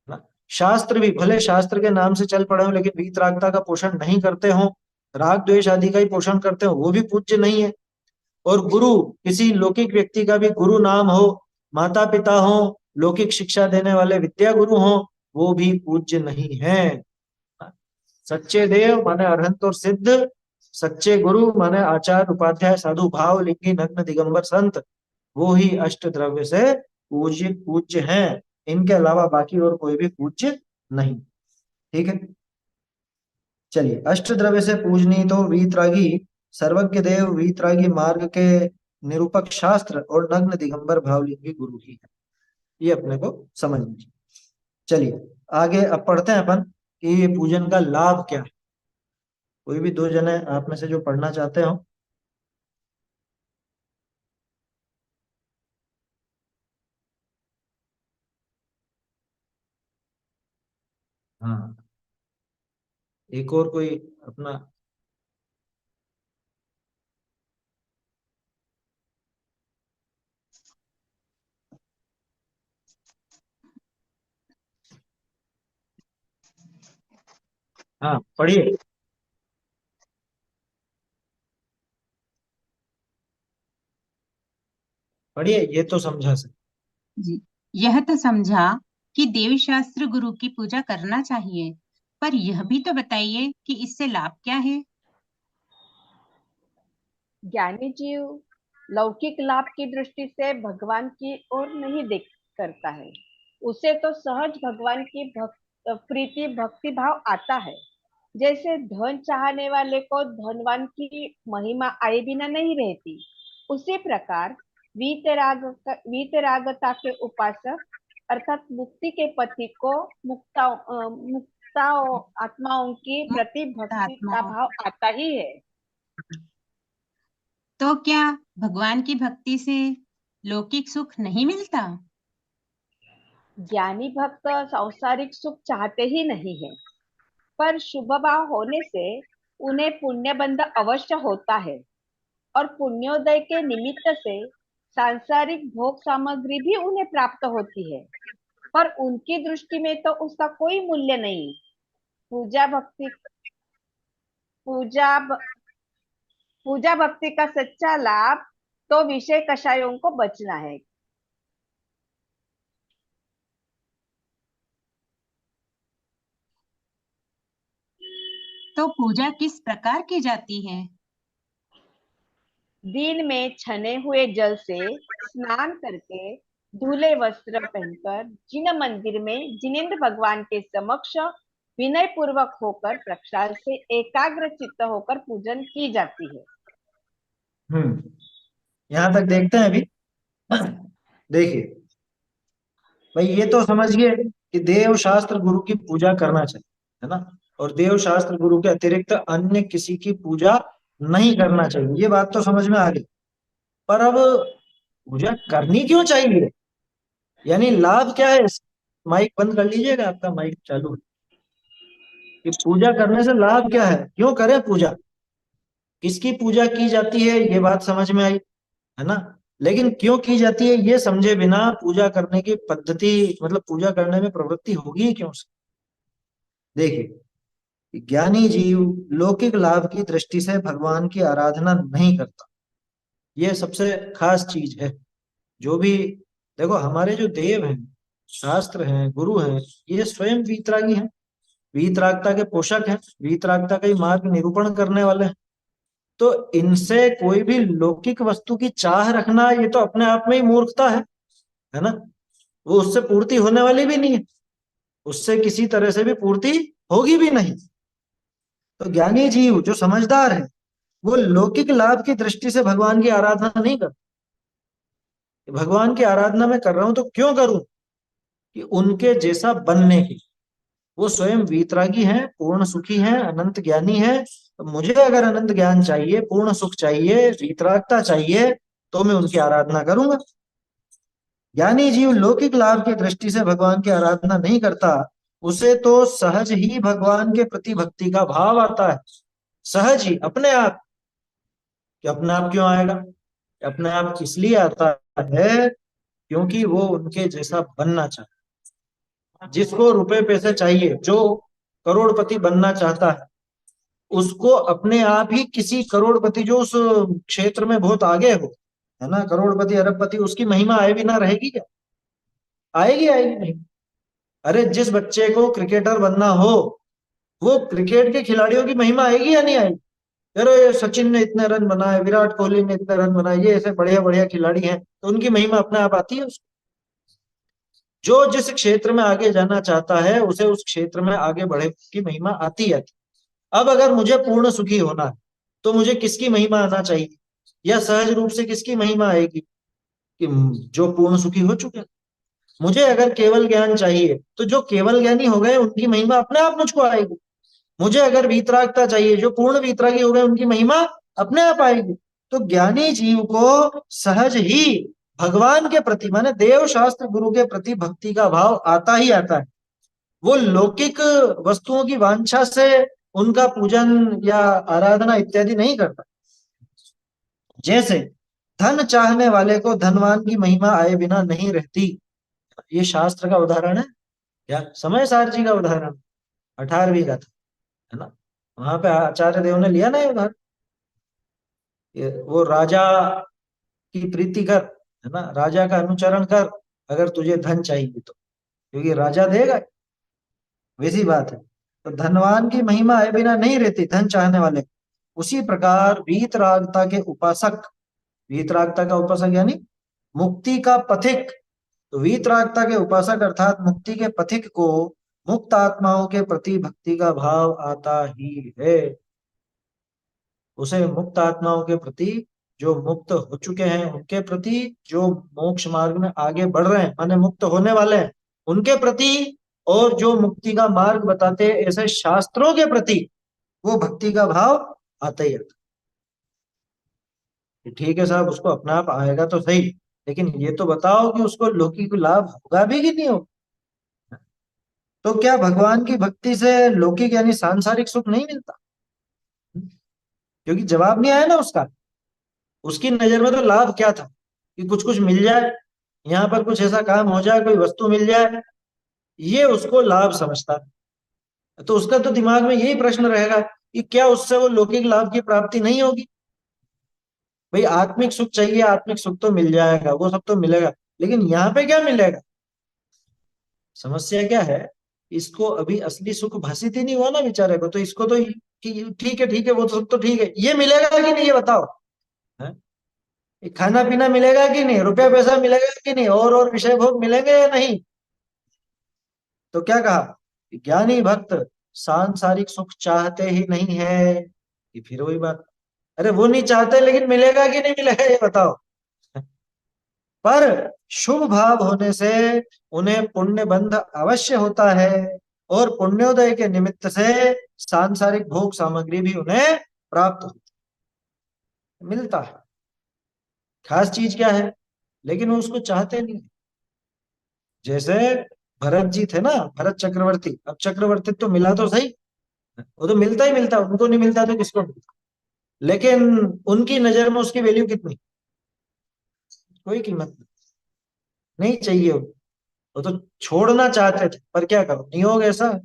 S1: ना। शास्त्र भी भले शास्त्र के नाम से चल पड़े हो, लेकिन वीतरागता का पोषण नहीं करते हो, राग द्वेष आदि का ही पोषण करते हो, वो भी पूज्य नहीं है। और गुरु, किसी लौकिक व्यक्ति का भी गुरु नाम हो, माता पिता हो, लौकिक शिक्षा देने वाले विद्या गुरु हो, वो भी पूज्य नहीं है। सच्चे देव माने अरहंत और सिद्ध, सच्चे गुरु माने आचार्य उपाध्याय साधु भाव लिंगी नग्न दिगंबर संत, वो ही अष्ट द्रव्य से पूज्य पूज्य हैं। इनके अलावा बाकी और कोई भी पूज्य नहीं। ठीक है, चलिए। अष्ट द्रव्य से पूजनीय तो वीतरागी, सर्वज्ञ देव, वीतरागी मार्ग के निरूपक शास्त्र और नग्न दिगंबर भावलिंगी गुरु ही है। ये अपने को समझ लीजिए। चलिए आगे अब पढ़ते हैं अपन कि ये पूजन का लाभ क्या है। कोई भी दो जने आप में से जो पढ़ना चाहते हो। हाँ, एक और कोई अपना। हाँ पढ़िए, पढ़िए, ये तो समझा सर।
S4: जी, यह तो समझा कि देवी शास्त्र गुरु की पूजा करना चाहिए, पर यह भी तो बताइए कि इससे लाभ क्या है।
S3: ज्ञानी जीव लौकिक लाभ की दृष्टि से भगवान की ओर नहीं देख करता है। उसे तो सहज भगवान की प्रीति भक्ति भाव आता है। जैसे धन चाहने वाले को धनवान की महिमा आए बिना नहीं रहती, उसी प्रकार वीतरागता के उपासक अर्थात मुक्ति के पति को मुक्ता आत्माओं की प्रति
S4: मुक्त
S3: भक्ति का
S4: आत्माओं,
S3: भाव आता ही है।
S4: तो क्या भगवान की भक्ति से लौकिक सुख नहीं मिलता।
S3: ज्ञानी भक्त सांसारिक सुख चाहते ही नहीं है, पर शुभ भाव होने से उन्हें पुण्य बंध अवश्य होता है और पुण्योदय के निमित्त से सांसारिक भोग सामग्री भी उन्हें प्राप्त होती है, पर उनकी दृष्टि में तो उसका कोई मूल्य नहीं। पूजा भक्ति पूजा भ- पूजा भक्ति का सच्चा लाभ तो विषय कषायों को बचना है।
S4: तो पूजा किस प्रकार की जाती है।
S3: दिन में छने हुए जल से स्नान करके धुले वस्त्र पहनकर जिन मंदिर में जिनेन्द्र भगवान के समक्ष विनय पूर्वक होकर प्रक्षाल से एकाग्र चित्त होकर पूजन की जाती है।
S1: यहाँ तक देखते हैं अभी। देखिए भाई, ये तो समझिए कि देव शास्त्र गुरु की पूजा करना चाहिए, है ना। और देव शास्त्र गुरु के अतिरिक्त अन्य किसी की पूजा नहीं करना चाहिए, ये बात तो समझ में आ गई। पर अब पूजा करनी क्यों चाहिए, यानी लाभ क्या है माइक बंद कर लीजिएगा, आपका माइक चालू है। कि पूजा करने से लाभ क्या है, क्यों करें पूजा, किसकी पूजा की जाती है, ये बात समझ में आई, है ना। लेकिन क्यों की जाती है ये समझे बिना पूजा करने की पद्धति, मतलब पूजा करने में प्रवृत्ति होगी ही क्यों से। देखिए, ज्ञानी जीव लौकिक लाभ की दृष्टि से भगवान की आराधना नहीं करता, ये सबसे खास चीज है। जो भी, देखो हमारे जो देव हैं, शास्त्र हैं, गुरु हैं, ये स्वयं वीतरागी हैं, वीतरागता के पोषक हैं, वीतरागता का ही मार्ग निरूपण करने वाले हैं। तो इनसे कोई भी लौकिक वस्तु की चाह रखना, ये तो अपने आप में ही मूर्खता है ना। वो उससे पूर्ति होने वाली भी नहीं है, उससे किसी तरह से भी पूर्ति होगी भी नहीं। तो ज्ञानी जीव जो समझदार है, वो लौकिक लाभ की दृष्टि से भगवान की आराधना नहीं करते। भगवान की आराधना मैं कर रहा हूं तो क्यों करूं, कि उनके जैसा बनने की। वो स्वयं वीतरागी हैं, पूर्ण सुखी हैं, अनंत ज्ञानी हैं। तो मुझे अगर अनंत ज्ञान चाहिए, पूर्ण सुख चाहिए, वीतरागता चाहिए, तो मैं उनकी आराधना करूंगा। ज्ञानी जीव लौकिक लाभ की दृष्टि से भगवान की आराधना नहीं करता, उसे तो सहज ही भगवान के प्रति भक्ति का भाव आता है, सहज ही अपने आप। कि अपने आप क्यों आएगा, अपने आप इसलिए आता है क्योंकि वो उनके जैसा बनना चाहता है। जिसको रुपए पैसे चाहिए, जो करोड़पति बनना चाहता है, उसको अपने आप ही किसी करोड़पति जो उस क्षेत्र में बहुत आगे हो, है ना, करोड़पति अरबपति, उसकी महिमा आए बिना रहेगी क्या? आएगी, आएगी नहीं। अरे जिस बच्चे को क्रिकेटर बनना हो, वो क्रिकेट के खिलाड़ियों की महिमा आएगी या नहीं आएगी? अरे ये सचिन ने इतने रन बनाए, विराट कोहली ने इतने रन बनाए, ये ऐसे बढ़िया बढ़िया खिलाड़ी हैं, तो उनकी महिमा अपने आप आती है उसको। जो जिस क्षेत्र में आगे जाना चाहता है, उसे उस क्षेत्र में आगे बढ़े की महिमा आती है। अब अगर मुझे पूर्ण सुखी होना है, तो मुझे किसकी महिमा आना चाहिए, या सहज रूप से किसकी महिमा आएगी? कि जो पूर्ण सुखी हो चुके हैं। मुझे अगर केवल ज्ञान चाहिए, तो जो केवल ज्ञानी हो गए उनकी महिमा अपने आप मुझको आएगी। मुझे अगर वीतरागता चाहिए, जो पूर्ण वीतरागी हो गए उनकी महिमा अपने आप आएगी। तो ज्ञानी जीव को सहज ही भगवान के प्रति, माने देव शास्त्र गुरु के प्रति भक्ति का भाव आता ही आता है। वो लौकिक वस्तुओं की वांछा से उनका पूजन या आराधना इत्यादि नहीं करता। जैसे धन चाहने वाले को धनवान की महिमा आए बिना नहीं रहती, ये शास्त्र का उदाहरण है, या समय सार जी का उदाहरण 18वीं का था, है ना। वहां पे आचार्य देव ने लिया ना ये उदाहरण। वो राजा की प्रीति कर, है ना, राजा का अनुचरण कर, अगर तुझे धन चाहिए तो, क्योंकि राजा देगा। वैसी बात है। तो धनवान की महिमा आए बिना नहीं रहती धन चाहने वाले। उसी प्रकार वीतरागता के उपासक, वीतरागता का उपासक यानी मुक्ति का पथिक, तो वीतरागता के उपासक अर्थात मुक्ति के पथिक को मुक्त आत्माओं के प्रति भक्ति का भाव आता ही है। उसे मुक्त आत्माओं के प्रति, जो मुक्त हो चुके हैं उनके प्रति, जो मोक्ष मार्ग में आगे बढ़ रहे हैं माने मुक्त होने वाले हैं उनके प्रति, और जो मुक्ति का मार्ग बताते हैं ऐसे शास्त्रों के प्रति, वो भक्ति का भाव आता ही आता है। ठीक है साहब, उसको अपना आप आएगा तो सही, लेकिन ये तो बताओ कि उसको लौकिक लाभ होगा भी कि नहीं होगा। तो क्या भगवान की भक्ति से लौकिक यानी सांसारिक सुख नहीं मिलता? क्योंकि जवाब नहीं आया ना उसका। उसकी नजर में तो लाभ क्या था, कि कुछ कुछ मिल जाए, यहाँ पर कुछ ऐसा काम हो जाए, कोई वस्तु मिल जाए, ये उसको लाभ समझता है। तो उसका तो दिमाग में यही प्रश्न रहेगा कि क्या उससे वो लौकिक लाभ की प्राप्ति नहीं होगी? भाई आत्मिक सुख चाहिए, आत्मिक सुख तो मिल जाएगा, वो सब तो मिलेगा, लेकिन यहाँ पे क्या मिलेगा? समस्या क्या है, इसको अभी असली सुख भाषित ही नहीं हुआ ना बेचारे को, तो इसको तो कि ठीक है वो सब तो ठीक है, ये मिलेगा कि नहीं ये बताओ। है? ये खाना पीना मिलेगा कि नहीं, रुपया पैसा मिलेगा कि नहीं, और विषय भोग मिलेंगे या नहीं? तो क्या कहा कि ज्ञानी भक्त सांसारिक सुख चाहते ही नहीं है। कि फिर वही बात, अरे वो नहीं चाहते लेकिन मिलेगा कि नहीं मिलेगा ये बताओ। पर शुभ भाव होने से उन्हें पुण्य बंध अवश्य होता है, और पुण्योदय के निमित्त से सांसारिक भोग सामग्री भी उन्हें प्राप्त मिलता है। खास चीज क्या है, लेकिन वो उसको चाहते नहीं। जैसे भरत जी थे ना, भरत चक्रवर्ती, अब चक्रवर्ती तो मिला तो सही, वो तो मिलता ही मिलता, उनको नहीं मिलता तो किसको मिलता? लेकिन उनकी नजर में उसकी वैल्यू कितनी? कोई कीमत नहीं, नहीं चाहिए उनको। वो तो छोड़ना चाहते थे, पर क्या करो, नियोग ऐसा है।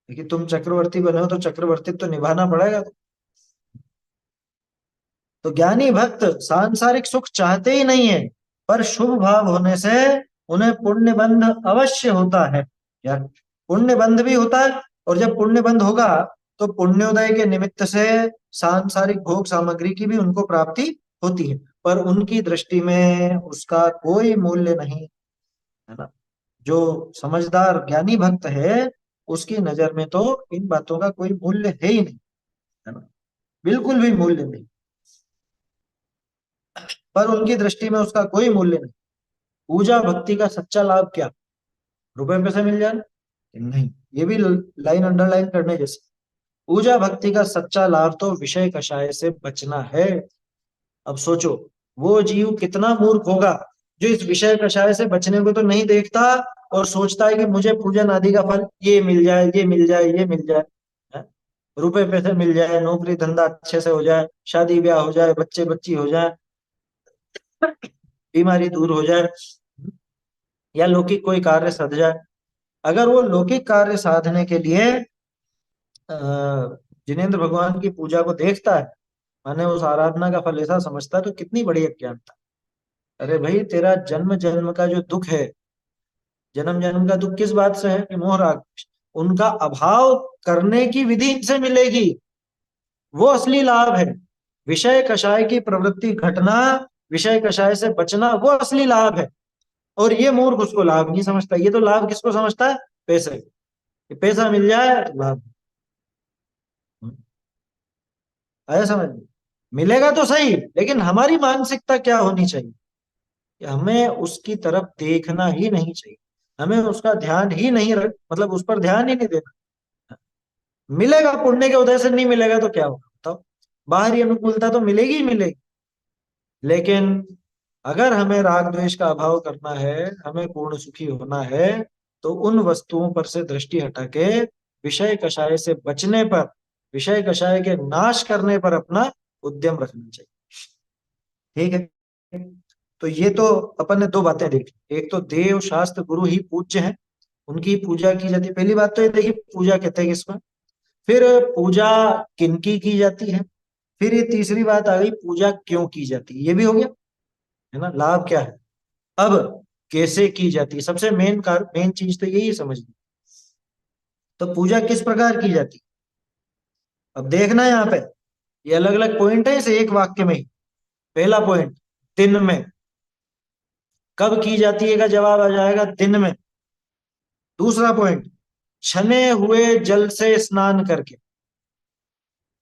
S1: लेकिन तुम चक्रवर्ती बने हो तो चक्रवर्ती तो निभाना पड़ेगा। तो ज्ञानी भक्त सांसारिक सुख चाहते ही नहीं है, पर शुभ भाव होने से उन्हें पुण्य बंध अवश्य होता है। यार पुण्य बंध भी होता है, और जब पुण्य बंध होगा तो पुण्योदय के निमित्त से सांसारिक भोग सामग्री की भी उनको प्राप्ति होती है, पर उनकी दृष्टि में उसका कोई मूल्य नहीं, है ना। जो समझदार ज्ञानी भक्त है, उसकी नजर में तो इन बातों का कोई मूल्य है ही नहीं, है ना, बिल्कुल भी मूल्य नहीं। पर उनकी दृष्टि में उसका कोई मूल्य नहीं। पूजा भक्ति का सच्चा लाभ क्या? रुपए पैसे मिल जाए? नहीं, ये भी लाइन अंडरलाइन करने जैसे। पूजा भक्ति का सच्चा लाभ तो विषय कषाय से बचना है। अब सोचो, वो जीव कितना मूर्ख होगा जो इस विषय कषाय से बचने को तो नहीं देखता, और सोचता है कि मुझे पूजन आदि का फल ये मिल जाए, ये मिल जाए, ये मिल जाए, है? रुपए पैसे मिल जाए, नौकरी धंधा अच्छे से हो जाए, शादी ब्याह हो जाए, बच्चे बच्ची हो जाए, बीमारी दूर हो जाए, या लौकिक कोई कार्य सध जाए। अगर वो लौकिक कार्य साधने के लिए अ, जिनेंद्र भगवान की पूजा को देखता है, माने उस आराधना का फल ऐसा समझता है, तो कितनी बड़ी अज्ञानता। अरे भाई, तेरा जन्म जन्म का जो दुख है, जन्म जन्म का दुख किस बात से है कि मोह राग, उनका अभाव करने की विधि इनसे मिलेगी, वो असली लाभ है। विषय कषाय की प्रवृत्ति घटना, विषय कषाय से बचना, वो असली लाभ है। और ये मूर्ख उसको लाभ नहीं समझता। ये तो लाभ किसको समझता है? पैसे, कि पैसा मिल जाए तो लाभ। आया समझ में? मिलेगा तो सही, लेकिन हमारी मानसिकता क्या होनी चाहिए कि हमें उसकी तरफ देखना ही नहीं चाहिए, हमें उसका ध्यान ही नहीं रख, मतलब उस पर ध्यान ही नहीं देना। मिलेगा पुण्य के उदय से, नहीं मिलेगा तो क्या होगा बताओ? बाहरी अनुकूलता तो मिलेगी ही मिलेगी, लेकिन अगर हमें राग द्वेष का अभाव करना है, हमें पूर्ण सुखी होना है, तो उन वस्तुओं पर से दृष्टि हटा के विषय कषाय से बचने पर, विषय कषाय के नाश करने पर अपना उद्यम रखना चाहिए। ठीक है? तो ये तो अपन ने दो बातें देखी। एक तो देव शास्त्र गुरु ही पूज्य हैं, उनकी पूजा की जाती है। पहली बात तो ये देखिए, पूजा कहते हैं किसको। फिर पूजा किनकी की जाती है। फिर ये तीसरी बात आ गई, पूजा क्यों की जाती है, ये भी हो गया, है ना, लाभ क्या है। अब कैसे की जाती है, सबसे मेन चीज तो यही है समझनी। तो पूजा किस प्रकार की जाती है, अब देखना है यहाँ पे, ये अलग अलग पॉइंट है, इसे एक वाक्य में ही। पहला पॉइंट, दिन में। कब की जाती है का जवाब आ जाएगा, दिन में। दूसरा पॉइंट, छने हुए जल से स्नान करके,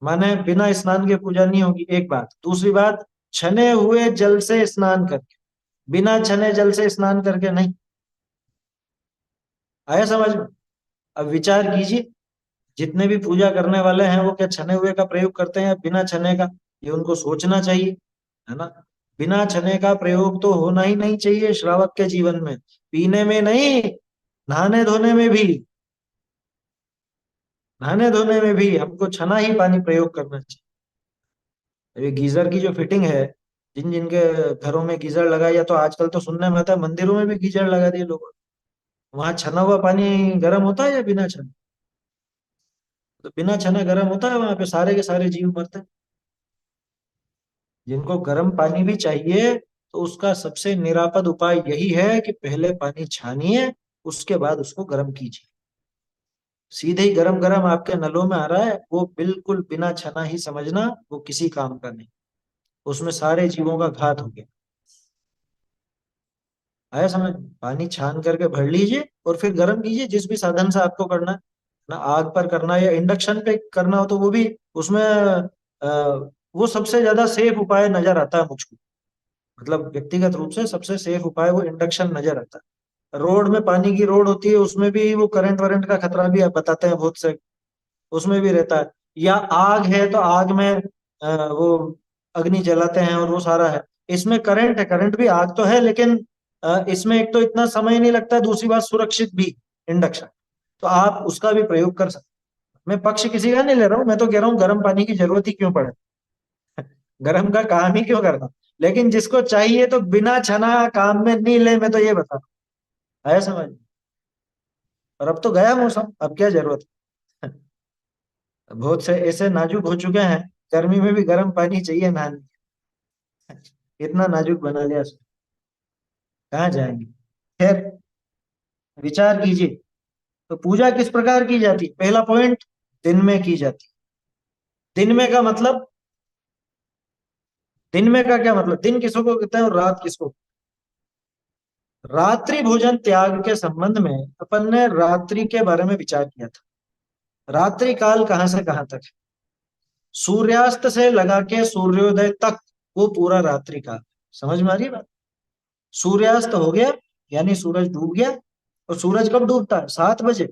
S1: माने बिना स्नान के पूजा नहीं होगी, एक बात। दूसरी बात, छने हुए जल से स्नान करके, बिना छने जल से स्नान करके नहीं। आया समझ में? अब विचार कीजिए, जितने भी पूजा करने वाले हैं वो क्या छने हुए का प्रयोग करते हैं या बिना छने का, ये उनको सोचना चाहिए, है ना। बिना छने का प्रयोग तो होना ही नहीं चाहिए श्रावक के जीवन में, पीने में नहीं, नहाने धोने में भी। नहाने धोने में भी हमको छना ही पानी प्रयोग करना चाहिए। ये गीजर की जो फिटिंग है, जिन जिनके घरों में गीजर लगा, या तो आजकल तो सुनने में आता है मंदिरों में भी गीजर लगा दिए लोगों ने, वहां छना हुआ पानी गर्म होता है या बिना छना? तो बिना छना गर्म होता है, वहां पे सारे के सारे जीव मरते हैं। जिनको गर्म पानी भी चाहिए, तो उसका सबसे निरापद उपाय यही है कि पहले पानी छानिए, उसके बाद उसको गर्म कीजिए। सीधे ही गरम गरम आपके नलों में आ रहा है, वो बिल्कुल बिना छना ही समझना, वो किसी काम का नहीं, उसमें सारे जीवों का घात हो गया। आया समझ? पानी छान करके भर लीजिए और फिर गर्म कीजिए, जिस भी साधन से आपको करना है ना, आग पर करना है या इंडक्शन पे करना हो तो वो भी, उसमें वो सबसे ज्यादा सेफ उपाय नजर आता है मुझको। मतलब व्यक्तिगत रूप से सबसे सेफ उपाय वो इंडक्शन नजर आता है। रोड में, पानी की रोड होती है, उसमें भी वो करंट वरेंट का खतरा भी आप बताते हैं बहुत से, उसमें भी रहता है। या आग है तो आग में वो अग्नि जलाते हैं और वो सारा है। इसमें करंट है, करंट भी, आग तो है, लेकिन इसमें एक तो इतना समय नहीं लगता, दूसरी बात सुरक्षित भी, इंडक्शन। तो आप उसका भी प्रयोग कर सकते हैं। मैं पक्ष किसी का नहीं ले रहा हूँ, मैं तो कह रहा हूँ गर्म पानी की जरूरत ही क्यों पड़े, गर्म का काम ही क्यों करना। लेकिन जिसको चाहिए तो बिना छना काम में नहीं ले, मैं तो ये बता रहा हूँ। आया समझ? और अब तो गया मौसम, अब क्या जरूरत है। बहुत से ऐसे नाजुक हो चुके हैं, गर्मी में भी गर्म पानी चाहिए नहाने, इतना नाजुक बना लिया उसने। कहाँ जाएंगे? खैर, विचार कीजिए। तो पूजा किस प्रकार की जाती है? पहला पॉइंट, दिन में की जाती है। दिन में का मतलब, दिन में का क्या मतलब, दिन किसको कहते हैं और रात किसको? रात्रि भोजन त्याग के संबंध में अपन ने रात्रि के बारे में विचार किया था। रात्रि काल कहां से कहां तक है? सूर्यास्त से लगा के सूर्योदय तक, वो पूरा रात्रि काल। समझ में आ रही है बात? सूर्यास्त हो गया यानी सूरज डूब गया। और सूरज कब डूबता है? 7 बजे।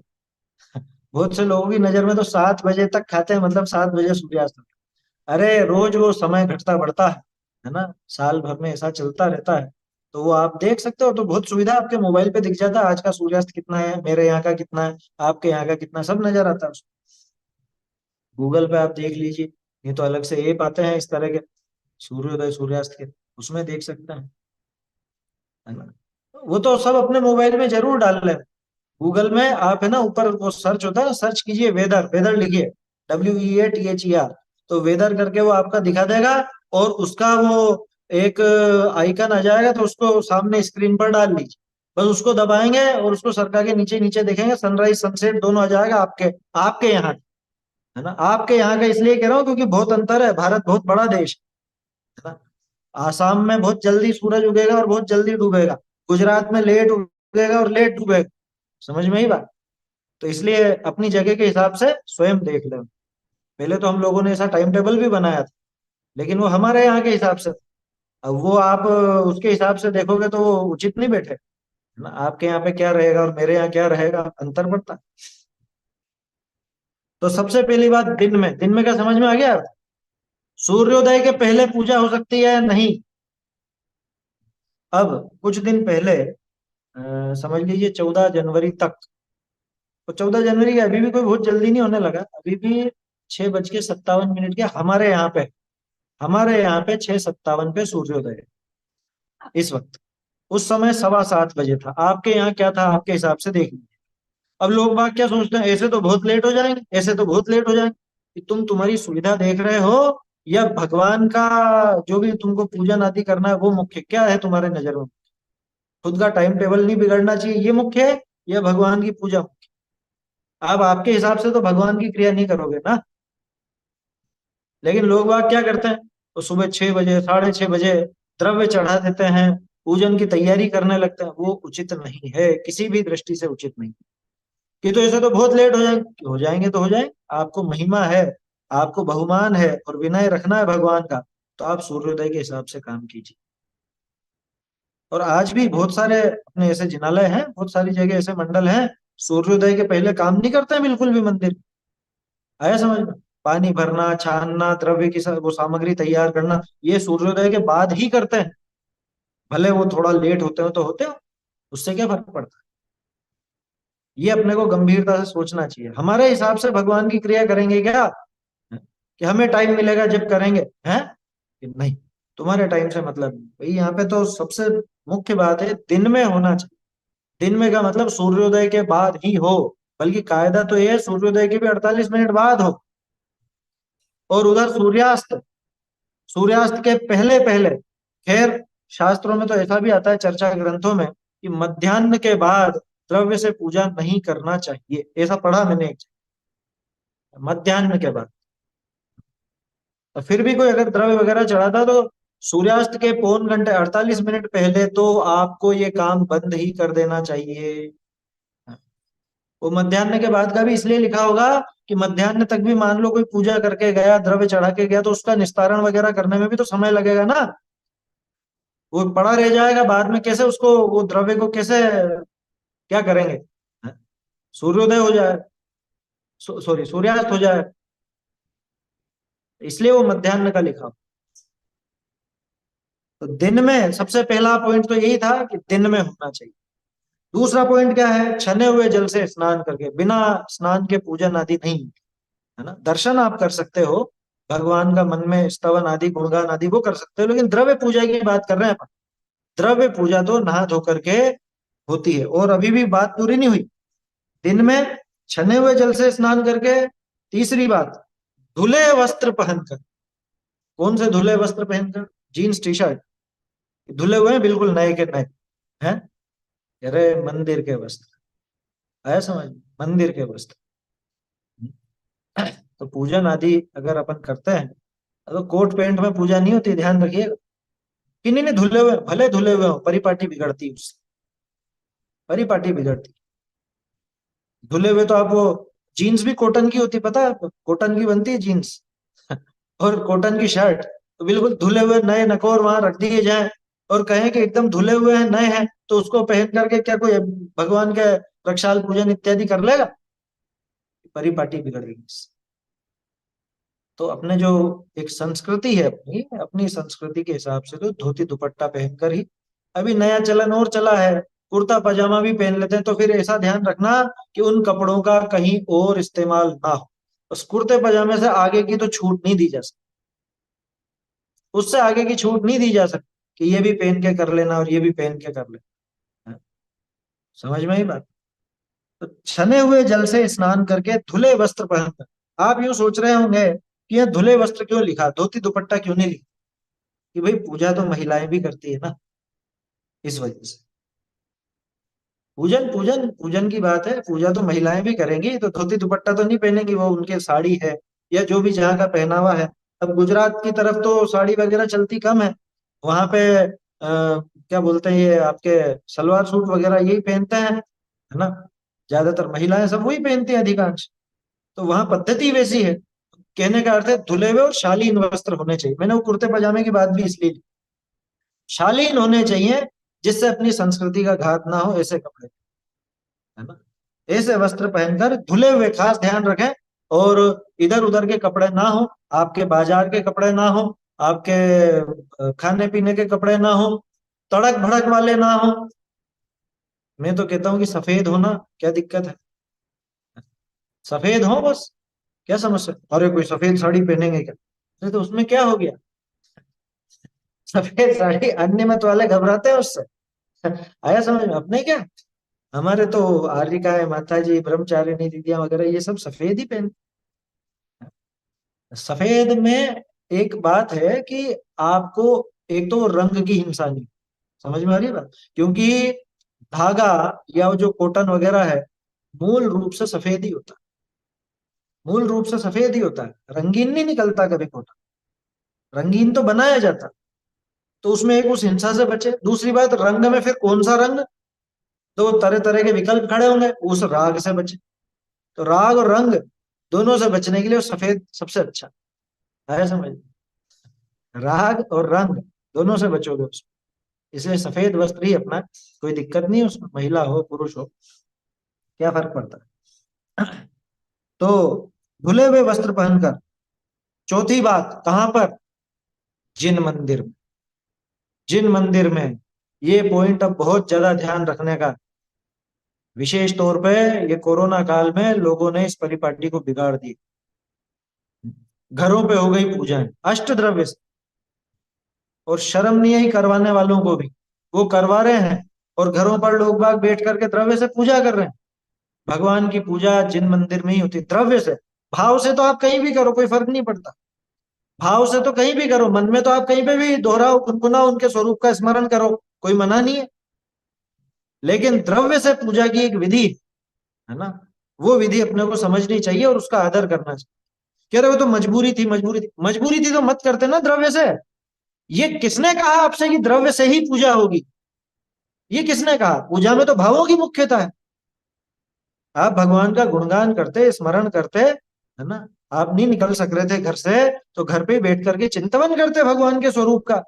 S1: बहुत से लोगों की नजर में तो 7 बजे तक खाते हैं, मतलब 7 बजे सूर्यास्त होता है। अरे रोज वो समय घटता बढ़ता है ना, साल भर में ऐसा चलता रहता है। तो वो आप देख सकते हो, तो बहुत सुविधा, आपके मोबाइल पे दिख जाता है आज का सूर्यास्त कितना है, मेरे यहाँ का कितना है, आपके यहाँ का कितना है, सब नजर आता है उसको। गूगल पे आप देख लीजिए, नहीं तो अलग से ऐप आते हैं इस तरह के, सूर्योदय सूर्यास्त के, उसमें देख सकते हैं, है ना। वो तो सब अपने मोबाइल में जरूर डाल लें। गूगल में आप, है ना, ऊपर वो सर्च होता है ना, सर्च कीजिए वेदर, वेदर लिखिए, WEATHER, तो वेदर करके वो आपका दिखा देगा। और उसका वो एक आइकन आ जाएगा, तो उसको सामने स्क्रीन पर डाल लीजिए, बस उसको दबाएंगे और उसको सरका के नीचे नीचे देखेंगे, सनराइज सनसेट दोनों आ जाएगा आपके आपके यहाँ, है ना। आपके यहाँ का इसलिए कह रहा हूँ क्योंकि बहुत अंतर है, भारत बहुत बड़ा देश है ना। आसाम में बहुत जल्दी सूरज उगेगा और बहुत जल्दी डूबेगा, गुजरात में लेट उगेगा और लेट डूबेगा, समझ में ही बात। तो इसलिए अपनी जगह के हिसाब से स्वयं देख ले। पहले तो हम लोगों ने ऐसा टाइम टेबल भी बनाया था, लेकिन वो हमारे यहाँ के हिसाब से। अब वो आप उसके हिसाब से देखोगे तो वो उचित नहीं बैठे, है ना। आपके यहाँ पे क्या रहेगा और मेरे यहाँ क्या रहेगा, अंतर पड़ता है। तो सबसे पहली बात, दिन में क्या समझ में आ गया। सूर्योदय के पहले पूजा हो सकती है या नहीं। अब कुछ दिन पहले समझ लीजिए 14 जनवरी तक, तो 14 जनवरी के अभी भी कोई बहुत जल्दी नहीं होने लगा, अभी भी 6:57 के हमारे यहाँ पे 6:57 पे सूर्योदय है इस वक्त। उस समय 7:15 बजे था, आपके यहाँ क्या था आपके हिसाब से देख लीजिए। अब लोग बाग क्या सोचते हैं, ऐसे तो बहुत लेट हो जाएंगे, ऐसे तो बहुत लेट हो जाएंगे। कि तुम तुम्हारी सुविधा देख रहे हो या भगवान का जो भी तुमको पूजन आदि करना है वो मुख्य क्या है तुम्हारे नजर में। खुद का टाइम टेबल नहीं बिगड़ना चाहिए ये मुख्य है, या भगवान की पूजा मुख्य है? अब आपके हिसाब से तो भगवान की क्रिया नहीं करोगे ना। लेकिन लोग बाग क्या करते हैं, तो सुबह 6 बजे 6:30 बजे द्रव्य चढ़ा देते हैं, पूजन की तैयारी करने लगते हैं। वो उचित नहीं है, किसी भी दृष्टि से उचित नहीं। कि तो ऐसे तो बहुत लेट हो जाएंगे तो हो जाएंगे। आपको महिमा है, आपको बहुमान है और विनय रखना है भगवान का, तो आप सूर्योदय के हिसाब से काम कीजिए। और आज भी बहुत सारे अपने ऐसे जिनालय हैं, बहुत सारी जगह ऐसे मंडल हैं, सूर्योदय के पहले काम नहीं करते हैं बिल्कुल भी मंदिर। आया समझ में। पानी भरना, छानना, द्रव्य की वो सामग्री तैयार करना, ये सूर्योदय के बाद ही करते हैं। भले वो थोड़ा लेट होते हो तो होते हो, उससे क्या फर्क पड़ता है। ये अपने को गंभीरता से सोचना चाहिए। हमारे हिसाब से भगवान की क्रिया करेंगे क्या, कि हमें टाइम मिलेगा जब करेंगे, हैं कि नहीं। तुम्हारे टाइम से मतलब नहीं भाई। यहाँ पे तो सबसे मुख्य बात है दिन में होना चाहिए। दिन में का मतलब सूर्योदय के बाद ही हो, बल्कि कायदा तो ये है सूर्योदय के भी 48 मिनट बाद हो। और उधर सूर्यास्त, सूर्यास्त के पहले पहले, खैर शास्त्रों में तो ऐसा भी आता है, चर्चा ग्रंथों में, कि मध्याह्न के बाद द्रव्य से पूजा नहीं करना चाहिए, ऐसा पढ़ा मैंने एक जगह, मध्याह्न के बाद। तो फिर भी कोई अगर द्रव्य वगैरह चढ़ाता तो सूर्यास्त के पौन घंटे 48 मिनट पहले तो आपको ये काम बंद ही कर देना चाहिए। वो मध्याह्न के बाद का भी इसलिए लिखा होगा कि मध्याह्न तक भी मान लो कोई पूजा करके गया, द्रव्य चढ़ा के गया, तो उसका निस्तारण वगैरह करने में भी तो समय लगेगा ना। वो पड़ा रह जाएगा, बाद में कैसे उसको वो द्रव्य को कैसे क्या करेंगे। सूर्योदय हो जाए, सॉरी सूर्यास्त हो जाए, इसलिए वो मध्याह्न का लिखा। तो दिन में सबसे पहला पॉइंट तो यही था कि दिन में होना चाहिए। दूसरा पॉइंट क्या है, छने हुए जल से स्नान करके, बिना स्नान के पूजन आदि नहीं, है ना। दर्शन आप कर सकते हो, भगवान का मन में स्तवन आदि गुणगान आदि वो कर सकते हो, लेकिन द्रव्य पूजा की बात कर रहे हैं अपन। द्रव्य पूजा तो नहा धो करके होती है। और अभी भी बात पूरी नहीं हुई, दिन में छने हुए जल से स्नान करके। तीसरी बात, धुले वस्त्र पहनकर। कौन से धुले वस्त्र पहनकर, जीन्स टी शर्ट धुले हुए हैं बिल्कुल नए के नए हैं। अरे मंदिर के वस्त्र, आया समझ, मंदिर के वस्त्र। तो पूजन आदि अगर अपन करते हैं तो कोट पैंट में पूजा नहीं होती, ध्यान रखिएगा। कि नहीं नहीं, धुले हुए भले धुले हुए हो, परिपाटी बिगड़ती है उससे, परिपाटी बिगड़ती। धुले हुए तो आप वो जीन्स भी कॉटन की होती, पता है आपको, कॉटन की बनती है जीन्स और कॉटन की शर्ट। तो बिल्कुल धुले हुए नए नकोर वहां रख दिए जाए और कहें कि एकदम धुले हुए हैं नए हैं, तो उसको पहन करके क्या कोई भगवान के रक्षाल पूजन इत्यादि कर लेगा। परिपाटी बिगड़ेगी इससे। तो अपने जो एक संस्कृति है, अपनी अपनी संस्कृति के हिसाब से तो धोती दुपट्टा पहनकर ही। अभी नया चलन और चला है, कुर्ता पजामा भी पहन लेते हैं, तो फिर ऐसा ध्यान रखना कि उन कपड़ों का कहीं और इस्तेमाल ना हो। बस कुर्ते पजामे से आगे की तो छूट नहीं दी जा सकती, उससे आगे की छूट नहीं दी जा सकती कि ये भी पहन के कर लेना और ये भी पहन के कर लेना। समझ में ही बात। तो छने हुए जल से स्नान करके धुले वस्त्र पहनकर। आप यूं सोच रहे होंगे कि यह धुले वस्त्र क्यों लिखा, धोती दुपट्टा क्यों नहीं लिखा। कि भाई पूजा तो महिलाएं भी करती है ना, इस वजह से। पूजन पूजन पूजन की बात है, पूजा तो महिलाएं भी करेंगी, तो धोती दुपट्टा तो नहीं पहनेंगी, वो उनके साड़ी है या जो भी जहाँ का पहनावा है। अब गुजरात की तरफ तो साड़ी वगैरह चलती कम है, वहां पे क्या बोलते हैं ये आपके सलवार सूट वगैरह यही पहनते हैं, है ना। ज्यादातर महिलाएं सब वही पहनती हैं अधिकांश, तो वहां पद्धति वैसी है। कहने का अर्थ है धुले हुए और शालीन वस्त्र होने चाहिए। मैंने वो कुर्ते पजामे की बात भी इसलिए ली। शालीन होने चाहिए, जिससे अपनी संस्कृति का घात ना हो, ऐसे कपड़े, है ना। ऐसे वस्त्र पहनकर धुले हुए, खास ध्यान रखें। और इधर उधर के कपड़े ना हो, आपके बाजार के कपड़े ना हो, आपके खाने पीने के कपड़े ना हो, तड़क भड़क वाले ना हो। मैं तो कहता हूँ कि सफेद होना क्या दिक्कत है, सफेद हो बस, क्या समस्या। अरे कोई सफेद साड़ी पहनेंगे क्या, अरे तो उसमें क्या हो गया। सफेद साड़ी अन्य मत वाले घबराते हैं उससे। आया समझ में अपने क्या। हमारे तो आर्यिकाएं माता जी, ब्रह्मचारिणी दीदियां वगैरह ये सब सफेद ही पहन। सफेद में एक बात है कि आपको एक तो रंग की हिंसा नहीं, समझ में आ रही है बात, क्योंकि धागा या वो जो कॉटन वगैरह है मूल रूप से सफेद ही होता है, मूल रूप से सफेद ही होता है, रंगीन नहीं निकलता कभी कॉटन। रंगीन तो बनाया जाता, तो उसमें एक उस हिंसा से बचे। दूसरी बात, रंग में फिर कौन सा रंग, तो तरह तरह के विकल्प खड़े होंगे, उस राग से बचे। तो राग और रंग दोनों से बचने के लिए वो सफेद सबसे अच्छा है, समझ। राग और रंग दोनों से बचोगे उसमें, इसलिए सफेद वस्त्र ही अपना, कोई दिक्कत नहीं है उसमें, महिला हो पुरुष हो क्या फर्क पड़ता है। तो धुले हुए वस्त्र पहनकर। चौथी बात कहां पर, जिन मंदिर में, जिन मंदिर में, ये पॉइंट अब बहुत ज्यादा ध्यान रखने का। विशेष तौर पे ये कोरोना काल में लोगों ने इस परिपाटी को बिगाड़ दिया। घरों पे हो गई पूजाएं अष्ट द्रव्य से, और शर्म नहीं आई करवाने वालों को भी, वो करवा रहे हैं, और घरों पर लोग बाग बैठ करके द्रव्य से पूजा कर रहे हैं। भगवान की पूजा जिन मंदिर में ही होती है द्रव्य से। भाव से तो आप कहीं भी करो, कोई फर्क नहीं पड़ता, भाव से तो कहीं भी करो, मन में तो आप कहीं पे भी दोहराओ, गुनगुनाओ, उनके स्वरूप का स्मरण करो, कोई मना नहीं है। लेकिन द्रव्य से पूजा की एक विधि है ना, वो विधि अपने को समझनी चाहिए और उसका आदर करना चाहिए। कह रहे हो तो मजबूरी थी, मजबूरी थी, मजबूरी थी तो मत करते ना द्रव्य से। ये किसने कहा आपसे कि द्रव्य से ही पूजा होगी, ये किसने कहा। पूजा में तो भावों की मुख्यता है। आप भगवान का गुणगान करते, स्मरण करते, है ना। आप नहीं निकल सक रहे थे घर से, तो घर पे ही बैठ करके चिंतन करते भगवान के स्वरूप का।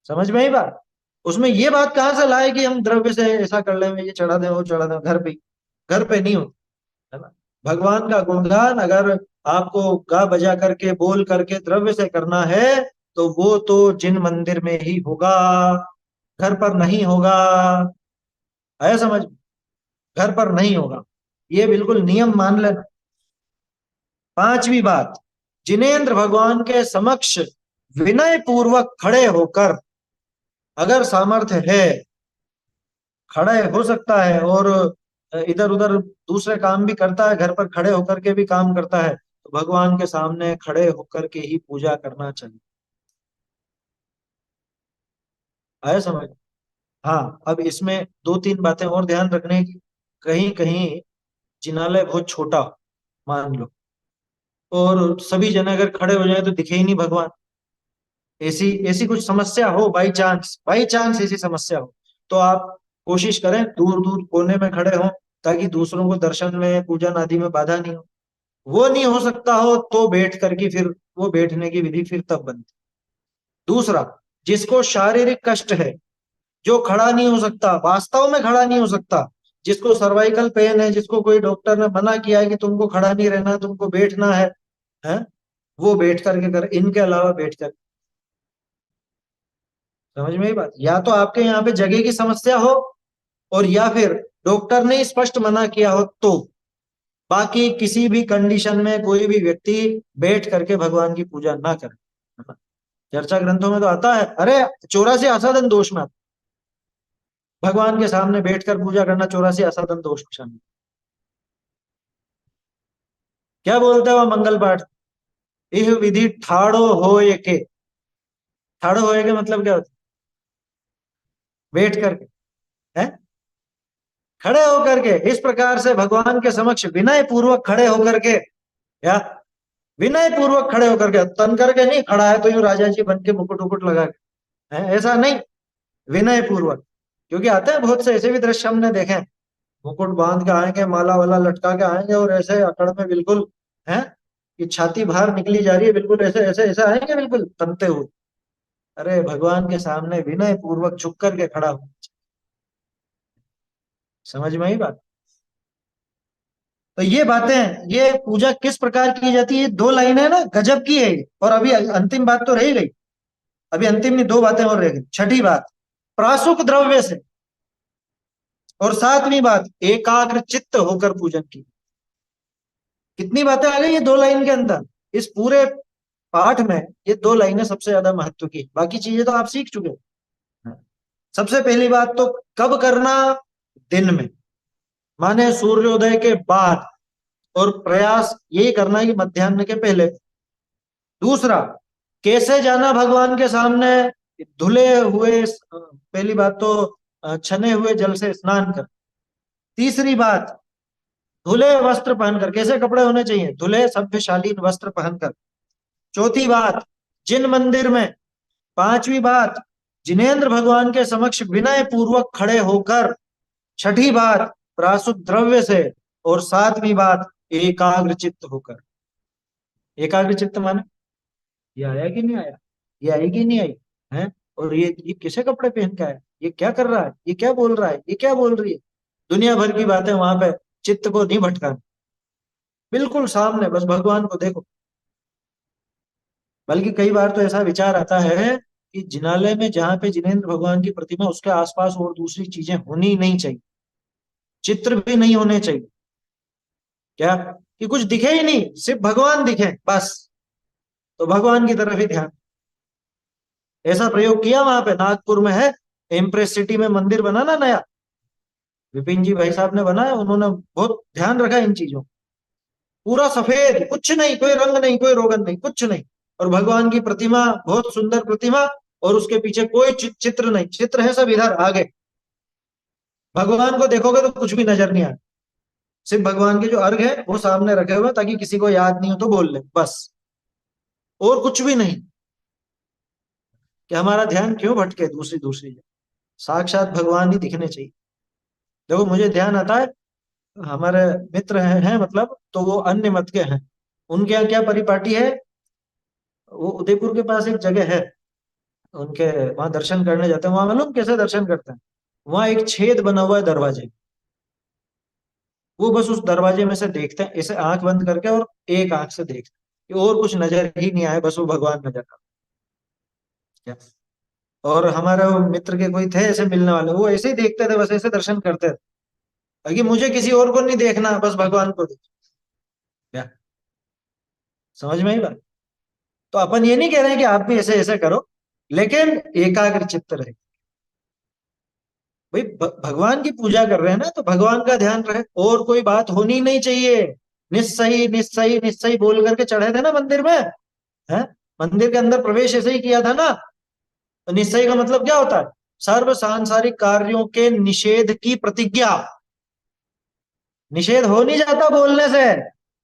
S1: समझ में ही बात। उसमें ये बात कहाँ से लाए कि हम द्रव्य से ऐसा कर लेंगे, ये चढ़ा दें वो चढ़ा दें, घर पे ही, घर पे नहीं होता, है ना। भगवान का गुणगान अगर आपको गा बजा करके बोल करके द्रव्य से करना है, तो वो तो जिन मंदिर में ही होगा, घर पर नहीं होगा। है समझ, घर पर नहीं होगा, ये बिल्कुल नियम मान लेना। पांचवी बात, जिनेंद्र भगवान के समक्ष विनय पूर्वक खड़े होकर, अगर सामर्थ्य है, खड़े हो सकता है और इधर उधर दूसरे काम भी करता है, घर पर खड़े होकर के भी काम करता है, तो भगवान के सामने खड़े होकर के ही पूजा करना चाहिए। आया समझ। हाँ, अब इसमें दो तीन बातें और ध्यान रखने की। कहीं कहीं जिनालय बहुत छोटा हो, मान लो, और सभी जने अगर खड़े हो जाए तो दिखे ही नहीं भगवान, ऐसी ऐसी कुछ समस्या हो, बाई चांस ऐसी समस्या हो, तो आप कोशिश करें दूर दूर कोने में खड़े हों, ताकि दूसरों को दर्शन में पूजन आदि में बाधा नहीं हो। वो नहीं हो सकता हो तो बैठ करके फिर, वो बैठने की विधि फिर तब बनती। दूसरा, जिसको शारीरिक कष्ट है, जो खड़ा नहीं हो सकता, वास्तव में खड़ा नहीं हो सकता, जिसको सर्वाइकल पेन है, जिसको कोई डॉक्टर ने मना किया है कि तुमको खड़ा नहीं रहना, तुमको बैठना है, वो बैठ करके कर, इनके अलावा बैठ कर। समझ में ही बात, या तो आपके यहाँ पे जगह की समस्या हो, और या फिर डॉक्टर ने स्पष्ट मना किया हो, तो बाकी किसी भी कंडीशन में कोई भी व्यक्ति बैठ करके भगवान की पूजा ना करे, है ना। चर्चा ग्रंथों में तो आता है, अरे 84 असाधन दोष में आता है। भगवान के सामने बैठकर पूजा करना 84 असाधन दोष में शामिल। क्या बोलते हैं वो मंगल पाठ, इह विधि ठाड़ो हो के, खड़े होए के मतलब क्या होता है? बैठ करके है, खड़े होकर के इस प्रकार से भगवान के समक्ष विनय पूर्वक खड़े होकर के, या विनय पूर्वक खड़े होकर के, तन करके नहीं, खड़ा है तो यूं राजा जी बन के मुकुट उकुट लगा के, ऐसा नहीं, विनय पूर्वक। क्योंकि आते हैं बहुत से ऐसे भी दृश्य हमने देखे हैं, मुकुट बांध के आएंगे, माला वाला लटका के आएंगे और ऐसे अकड़ में बिल्कुल है कि छाती बाहर निकली जा रही है, बिल्कुल ऐसे ऐसे ऐसे आएंगे बिल्कुल तनते हुए। अरे भगवान के सामने विनय पूर्वक झुक करके खड़ा हो। समझ में आई बात? तो ये बातें, ये पूजा किस प्रकार की जाती है, दो लाइनें ना गजब की है ये। और अभी अंतिम बात तो रही गई, अभी अंतिम नहीं, दो बातें और रह गई। छठी बात, प्रासुक द्रव्य से, और सातवीं बात, एकाग्र चित्त होकर पूजन की। कितनी बातें आ गई ये दो लाइन के अंदर, इस पूरे पाठ में ये दो लाइनें सबसे ज्यादा महत्व की, बाकी चीजें तो आप सीख चुके हो। सबसे पहली बात तो कब करना, दिन में, माने सूर्योदय के बाद, और प्रयास यही करना है कि मध्याह्न के पहले। दूसरा, कैसे जाना भगवान के सामने, धुले हुए, पहली बात तो छने हुए जल से स्नान कर। तीसरी बात, धुले वस्त्र पहनकर, कैसे कपड़े होने चाहिए, धुले सभ्य शालीन वस्त्र पहनकर। चौथी बात, जिन मंदिर में। पांचवी बात, जिनेन्द्र भगवान के समक्ष विनय पूर्वक खड़े होकर। छठी बात, प्रासुक द्रव्य से। और सातवीं बात, एकाग्र चित्त होकर। एकाग्र चित्त माने, ये आया कि नहीं आया, ये आई कि नहीं आई है, और ये कैसे कपड़े पहन के आया, ये क्या कर रहा है, ये क्या बोल रहा है, ये क्या बोल रही है, दुनिया भर की बातें वहां पे, चित्त को नहीं भटकाना, बिल्कुल सामने बस भगवान को देखो। बल्कि कई बार तो ऐसा विचार आता है कि जिनालय में जहाँ पे जिनेन्द्र भगवान की प्रतिमा, उसके आसपास और दूसरी चीजें होनी ही नहीं चाहिए, चित्र भी नहीं होने चाहिए। क्या, कि कुछ दिखे ही नहीं, सिर्फ भगवान दिखे बस, तो भगवान की तरफ ही ध्यान। ऐसा प्रयोग किया वहां पे, नागपुर में है, इम्प्रेस सिटी में मंदिर बना ना नया, विपिन जी भाई साहब ने बनाया, उन्होंने बहुत ध्यान रखा इन चीजों। पूरा सफेद, कुछ नहीं, कोई रंग नहीं, कोई रोगन नहीं, कुछ नहीं, और भगवान की प्रतिमा, बहुत सुंदर प्रतिमा, और उसके पीछे कोई चित्र नहीं, चित्र है सब इधर आगे। भगवान को देखोगे तो कुछ भी नजर नहीं आए, सिर्फ भगवान के जो अर्घ है वो सामने रखे हुए, ताकि किसी को याद नहीं हो तो बोल ले बस, और कुछ भी नहीं। कि हमारा ध्यान क्यों भटके दूसरी दूसरी जगह, साक्षात भगवान ही दिखने चाहिए। देखो मुझे ध्यान आता है, हमारे मित्र हैं मतलब, तो वो अन्य मत के हैं, उनके यहाँ क्या परिपाटी है, वो उदयपुर के पास एक जगह है, उनके वहां दर्शन करने जाते हैं। वहां मालूम कैसे दर्शन करते हैं, वहां एक छेद बना हुआ है दरवाजे, वो बस उस दरवाजे में से देखते हैं, ऐसे आंख बंद करके, और एक आंख से देखते हैं, और कुछ नजर ही नहीं आए, बस वो भगवान नजर आए। और हमारे वो मित्र के कोई थे ऐसे मिलने वाले, वो ऐसे ही देखते थे, बस ऐसे दर्शन करते थे, ताकि मुझे किसी और को नहीं देखना, बस भगवान को देख। क्या समझ में ही बात? तो अपन ये नहीं कह रहे हैं कि आप भी ऐसे ऐसे करो, लेकिन एकाग्र चित्त रहे। भाई भगवान की पूजा कर रहे हैं ना, तो भगवान का ध्यान रहे, और कोई बात होनी नहीं चाहिए। निस्सही निस्सही निस्सही बोल करके चढ़े थे ना मंदिर में, है, मंदिर के अंदर प्रवेश ऐसे ही किया था ना। तो निस्सही का मतलब क्या होता है, सर्व सांसारिक कार्यों के निषेध की प्रतिज्ञा। निषेध हो नहीं जाता बोलने से,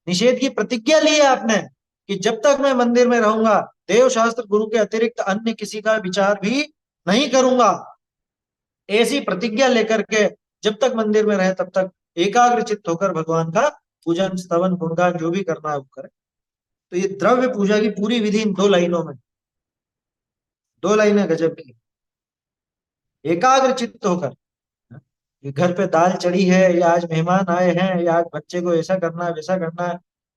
S1: निषेध की प्रतिज्ञा ली है आपने, कि जब तक मैं मंदिर में रहूंगा, देव शास्त्र गुरु के अतिरिक्त अन्य किसी का विचार भी नहीं करूंगा। ऐसी प्रतिज्ञा लेकर के जब तक मंदिर में रहे, तब तक एकाग्र चित्त होकर भगवान का पूजन स्तवन गुणगान जो भी करना है वो करे। तो ये द्रव्य पूजा की पूरी विधि इन दो लाइनों में, दो लाइनें गजब की। एकाग्र चित्त होकर, कि घर पे दाल चढ़ी है, या आज मेहमान आए हैं, या आज बच्चे को ऐसा करना है वैसा करना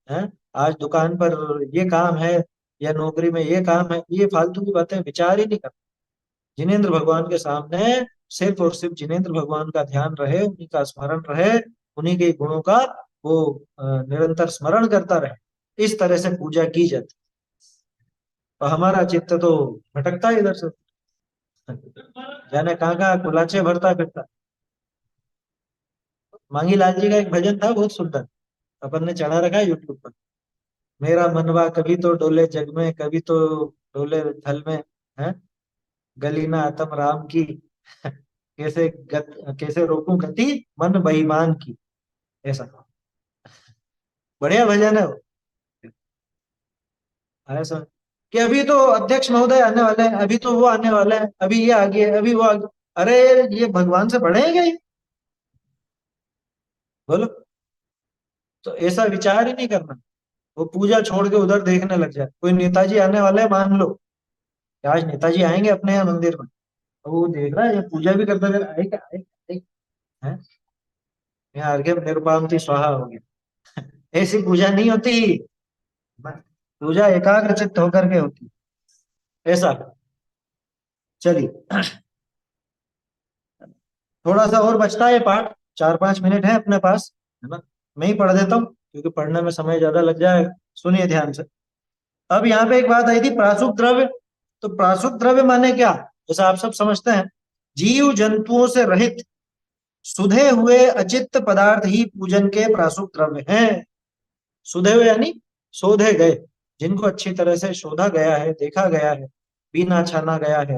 S1: है, आज दुकान पर ये काम है, या नौकरी में ये काम है, ये फालतू की बातें विचार ही नहीं करना। जिनेन्द्र भगवान के सामने सिर्फ और सिर्फ जिनेन्द्र भगवान का ध्यान रहे, उन्हीं का स्मरण रहे, उन्हीं के गुणों का वो निरंतर स्मरण करता रहे, इस तरह से पूजा की जाती। तो हमारा चित्त तो भटकता है इधर से, जाने कहाँ कहाँ कुलाचे भरता फिरता। मांगी लाल जी का एक भजन था बहुत सुंदर, अपन ने चढ़ा रखा है यूट्यूब पर। मेरा मनवा कभी तो डोले जग में, कभी तो डोले थल में, है, गली ना अतम राम की, कैसे रोकूं गति मन बेईमान की। ऐसा बढ़िया भजन है वो। ऐसा कि अभी तो अध्यक्ष महोदय आने वाले हैं, अभी तो वो आने वाले हैं, अभी ये आ गया, अभी वो आ गया। अरे ये भगवान से पढ़े हैं क्या ये? बोलो। तो ऐसा विचार ही नहीं करना। वो पूजा छोड़ के उधर देखने लग जाए। कोई नेताजी आने वाले हैं मान लो कि आज नेताजी आएंगे अपने यहाँ मंदिर में, तो वो देख रहा है ये पूजा भी करता है, आएगा आएगा आएगा, हैं? यहाँ अर्घ्य निरुपामती स्वाहा हो गया। ऐसी पूजा नहीं होती। पूजा एकाग्र चित्त होकर के होती। ऐसा। चलिए, थोड़ा सा और बचता है ये पाठ, 4-5 मिनट है अपने पास, है ना? मैं ही पढ़ देता हूँ क्योंकि पढ़ने में समय ज्यादा लग जाएगा। सुनिए ध्यान से। अब यहाँ पे एक बात आई थी, प्रासुप्त द्रव्य। तो प्रासुप्त द्रव्य माने क्या? जैसा आप सब समझते हैं, जीव जंतुओं से रहित सुधे हुए अचित्त पदार्थ ही पूजन के प्रासुप्त द्रव्य हैं। सुधे हुए यानी शोधे गए, जिनको अच्छी तरह से शोधा गया है, देखा गया है, बीना छाना गया है?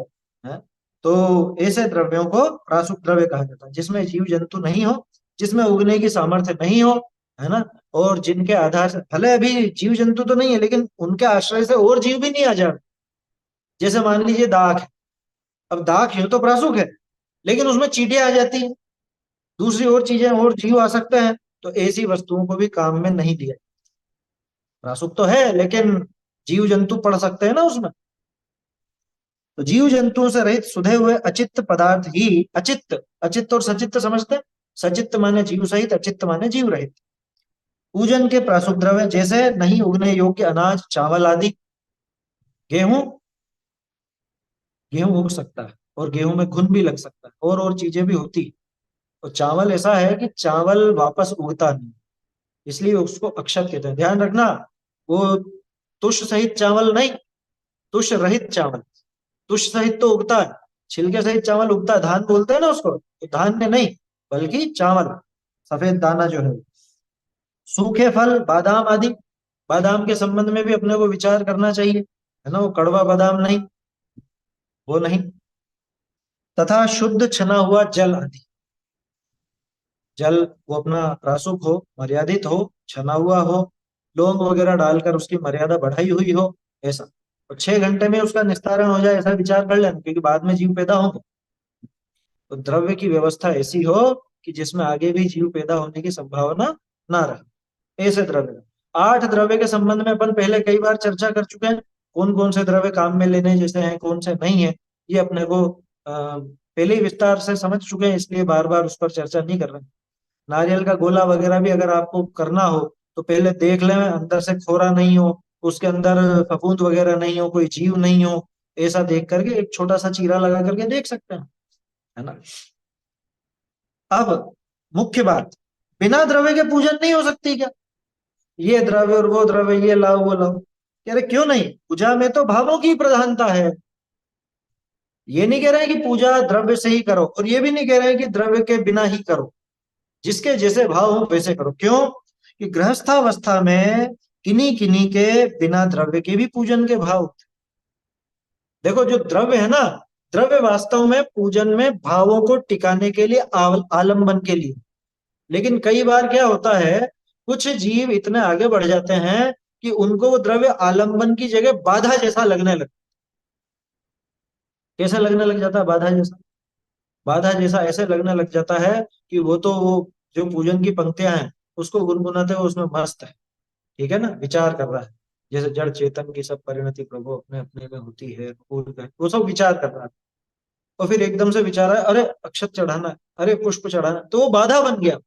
S1: तो ऐसे द्रव्यों को प्रासुप्त द्रव्य कहा जाता है, जिसमें जीव जंतु नहीं हो, जिसमें उगने की सामर्थ्य नहीं हो, है ना? और जिनके आधार से, भले अभी जीव जंतु तो नहीं है लेकिन उनके आश्रय से और जीव भी नहीं आ जाते। जैसे मान लीजिए दाख है। अब दाख है तो प्रासुक है, लेकिन उसमें चींटियां आ जाती है, दूसरी और चीजें और जीव आ सकते हैं, तो ऐसी वस्तुओं को भी काम में नहीं लिया। प्रासुक तो है लेकिन जीव जंतु पढ़ सकते हैं ना उसमें। तो जीव जंतुओं से रहित सुधे हुए अचित्त पदार्थ ही, अचित्त, अचित्त और सचित्त समझते हैं? सचित्त माने जीव सहित, अचित्त माने जीव रहित, पूजन के प्रासुक द्रव्य। जैसे नहीं उगने योग्य अनाज, चावल आदि। गेहूं, गेहूं उग सकता है और गेहूं में घुन भी लग सकता है, और चीजें भी होती है। और चावल ऐसा है कि चावल वापस उगता नहीं, इसलिए उसको अक्षत कहते हैं। ध्यान रखना, वो तुष सहित चावल नहीं, तुष रहित चावल। तुष सहित तो उगता है, छिलके सहित चावल उगता है, धान बोलते हैं ना उसको, तो धान्य नहीं बल्कि चावल, सफेद दाना जो है। सूखे फल, बादाम आदि। बादाम के संबंध में भी अपने को विचार करना चाहिए, है ना? वो कड़वा बादाम नहीं, वो नहीं। तथा शुद्ध छना हुआ जल आदि। जल वो अपना प्रासुक हो, मर्यादित हो, छना हुआ हो, लौंग वगैरह डालकर उसकी मर्यादा बढ़ाई हुई हो, ऐसा। और 6 घंटे में उसका निस्तारण हो जाए, ऐसा विचार कर लेना, क्योंकि बाद में जीव पैदा होंगे। तो द्रव्य की व्यवस्था ऐसी हो कि जिसमें आगे भी जीव पैदा होने की संभावना ना रहे, ऐसे द्रव्य। 8 द्रव्य के संबंध में अपन पहले कई बार चर्चा कर चुके हैं, कौन कौन से द्रव्य काम में लेने जैसे हैं, कौन से नहीं है, ये अपने को पहले ही विस्तार से समझ चुके हैं, इसलिए बार बार उस पर चर्चा नहीं कर रहे हैं। नारियल का गोला वगैरह भी अगर आपको करना हो तो पहले देख लें अंदर से खोरा नहीं हो, उसके अंदर फफूंद वगैरह नहीं हो, कोई जीव नहीं हो, ऐसा देख करके एक छोटा सा चीरा लगा करके देख सकते हैं, है ना? अब मुख्य बात, बिना द्रव्य के पूजन नहीं हो सकती क्या? ये द्रव्य और वो द्रव्य, ये लाओ वो लाओ, कह रहे क्यों नहीं? पूजा में तो भावों की प्रधानता है। ये नहीं कह रहे हैं कि पूजा द्रव्य से ही करो, और ये भी नहीं कह रहे हैं कि द्रव्य के बिना ही करो। जिसके जैसे भाव हो वैसे करो। क्यों? कि गृहस्थावस्था में किन्हीं किन्हीं के बिना द्रव्य के भी पूजन के भाव होते हैं। देखो जो द्रव्य है ना, द्रव्य वास्तव में पूजन में भावों को टिकाने के लिए, आलंबन के लिए। लेकिन कई बार क्या होता है, कुछ जीव इतने आगे बढ़ जाते हैं कि उनको वो द्रव्य आलंबन की जगह बाधा जैसा लगने लगता है। कैसे लगने लग जाता है बाधा जैसा? बाधा जैसा ऐसे लगने लग जाता है कि वो तो वो जो पूजन की पंक्तियां हैं उसको गुनगुनाते हुए उसमें मस्त है, ठीक है ना, विचार कर रहा है। जैसे जड़ चेतन की सब परिणति प्रभु अपने अपने में होती है, वो सब विचार कर रहा है। और फिर एकदम से विचार है, अरे अक्षत चढ़ाना है, अरे पुष्प चढ़ाना है, तो वो बाधा बन गया।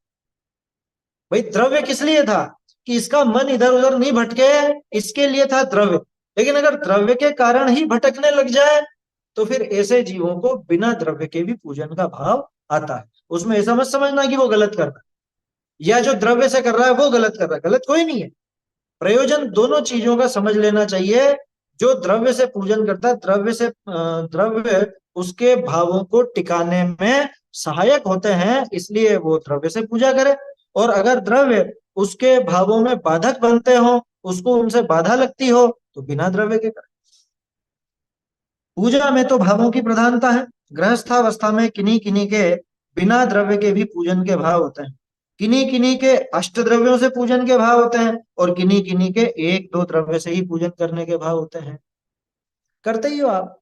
S1: भाई द्रव्य किस लिए था? कि इसका मन इधर उधर नहीं भटके, इसके लिए था द्रव्य। लेकिन अगर द्रव्य के कारण ही भटकने लग जाए तो फिर ऐसे जीवों को बिना द्रव्य के भी पूजन का भाव आता है। उसमें ऐसा मत समझना कि वो गलत कर रहा है या जो द्रव्य से कर रहा है वो गलत कर रहा है, गलत कोई नहीं है। प्रयोजन दोनों चीजों का समझ लेना चाहिए। जो द्रव्य से पूजन करता है, द्रव्य उसके भावों को टिकाने में सहायक होते हैं, इसलिए वो द्रव्य से पूजा करे। और अगर द्रव्य उसके भावों में बाधक बनते हो, उसको उनसे बाधा लगती हो, तो बिना द्रव्य के करे। पूजा में तो भावों की प्रधानता है। गृहस्थावस्था में किन्हीं किन्हीं के बिना द्रव्य के भी पूजन के भाव होते हैं, किन्हीं किन्हीं के अष्ट द्रव्यों से पूजन के भाव होते हैं, और किन्हीं किन्हीं के एक दो द्रव्य से ही पूजन करने के भाव होते हैं। करते ही हो आप,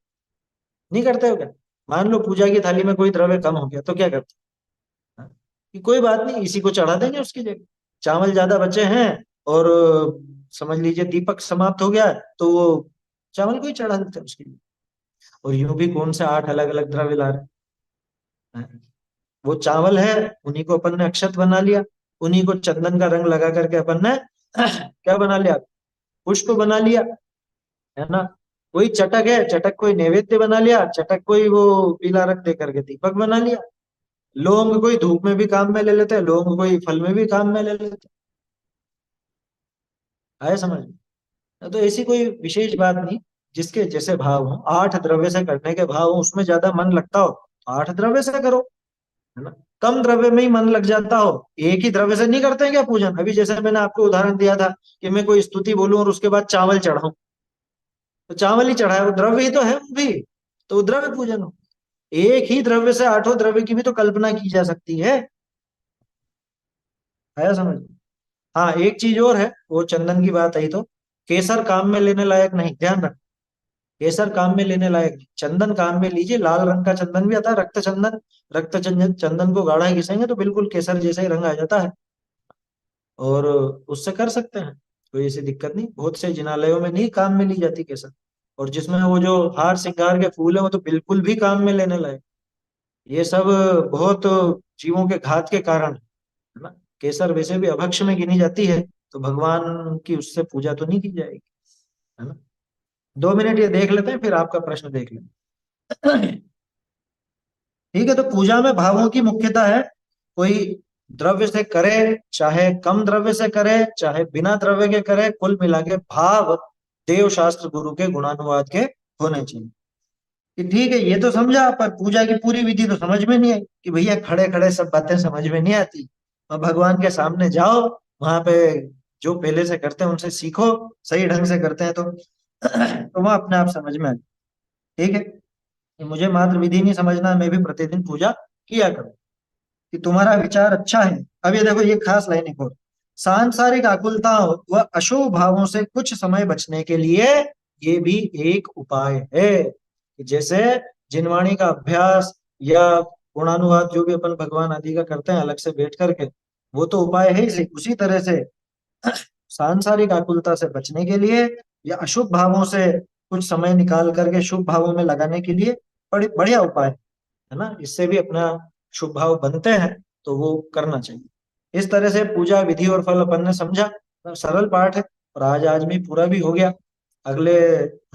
S1: नहीं करते हो क्या? मान लो पूजा की थाली में कोई द्रव्य कम हो गया तो क्या करते हैं? हाँ? कि कोई बात नहीं, इसी को चढ़ा देंगे उसकी जगह। चावल ज्यादा बचे हैं और समझ लीजिए दीपक समाप्त हो गया है, तो वो चावल को ही चढ़ा देते हैं उसके लिए। और यूं भी कौन से 8 अलग अलग द्रव्य ला रहे हैं? वो चावल है, उन्हीं को अपन ने अक्षत बना लिया, उन्हीं को चंदन का रंग लगा करके अपन ने क्या बना लिया? पुष्प बना लिया, है ना। कोई चटक है, चटक कोई नैवेद्य बना लिया, चटक कोई वो पीला रंग दे करके दीपक बना लिया। लौंग कोई धूप में भी काम में ले लेते हैं, लौंग कोई फल में भी काम में ले लेते हैं। आए समझ में? तो ऐसी कोई विशेष बात नहीं, जिसके जैसे भाव हो, 8 द्रव्य से करने के भाव हो, उसमें ज्यादा मन लगता हो तो 8 द्रव्य से करो, है ना। कम द्रव्य में ही मन लग जाता हो, एक ही द्रव्य से नहीं करते हैं क्या पूजन? अभी जैसे मैंने आपको उदाहरण दिया था कि मैं कोई स्तुति बोलूं और उसके बाद चावल चढ़ाऊं, तो चावल ही चढ़ाया, वो द्रव्य ही तो है वो भी, तो वो द्रव्य पूजन हो। एक ही द्रव्य से 8 द्रव्य की भी तो कल्पना की जा सकती है। आया समझ में? हाँ, एक चीज और है, वो चंदन की बात आई तो केसर काम में लेने लायक नहीं, ध्यान रख। केसर काम में लेने लायक नहीं, चंदन काम में लीजिए। लाल रंग का चंदन भी आता है, रक्त चंदन। रक्त चंदन, चंदन को गाढ़ा घिसेंगे तो बिल्कुल केसर जैसा ही रंग आ जाता है, और उससे कर सकते हैं, कोई ऐसी दिक्कत नहीं। बहुत से जिनालयों में नहीं काम में ली जाती केसर, और जिसमें वो जो हार श्रृंगार के फूल है वो तो बिल्कुल भी काम में लेने लायक। ये सब बहुत जीवों के घात के कारण है ना। केसर वैसे भी अभक्ष्य में गिनी जाती है, तो भगवान की उससे पूजा तो नहीं की जाएगी, है ना। 2 मिनट ये देख लेते हैं, फिर आपका प्रश्न देख लेंगे। ठीक है, तो पूजा में भावों की मुख्यता है। कोई द्रव्य से करे, चाहे कम द्रव्य से करे, चाहे बिना द्रव्य के करे, कुल मिला के भाव देव शास्त्र गुरु के गुणानुवाद के होने चाहिए। कि ठीक है, ये तो समझा, पर पूजा की पूरी विधि तो समझ में नहीं आई। कि भैया खड़े खड़े सब बातें समझ में नहीं आती, और भगवान के सामने जाओ, वहां पे जो पहले से करते हैं उनसे सीखो, सही ढंग से करते हैं तो वह अपने आप समझ में आ जाए। ठीक है, कि मुझे मात्र विधि नहीं समझना, मैं भी प्रतिदिन पूजा किया करूं। कि तुम्हारा विचार अच्छा है। अब ये देखो, ये खास लाइन एक और, सांसारिक आकुलताओं व अशुभ भावों से कुछ समय बचने के लिए ये भी एक उपाय है। कि जैसे जिनवाणी का अभ्यास या गुणानुवाद जो भी अपन भगवान आदि का करते हैं अलग से बैठ करके, वो तो उपाय है ही। उसी तरह से सांसारिक आकुलता से बचने के लिए या अशुभ भावों से कुछ समय निकाल करके शुभ भावों में लगाने के लिए बड़ी बढ़िया उपाय है ना। इससे भी अपना शुभ भाव बनते हैं, तो वो करना चाहिए। इस तरह से पूजा विधि और फल अपन ने समझा, तो सरल पाठ है, और आज में पूरा भी हो गया। अगले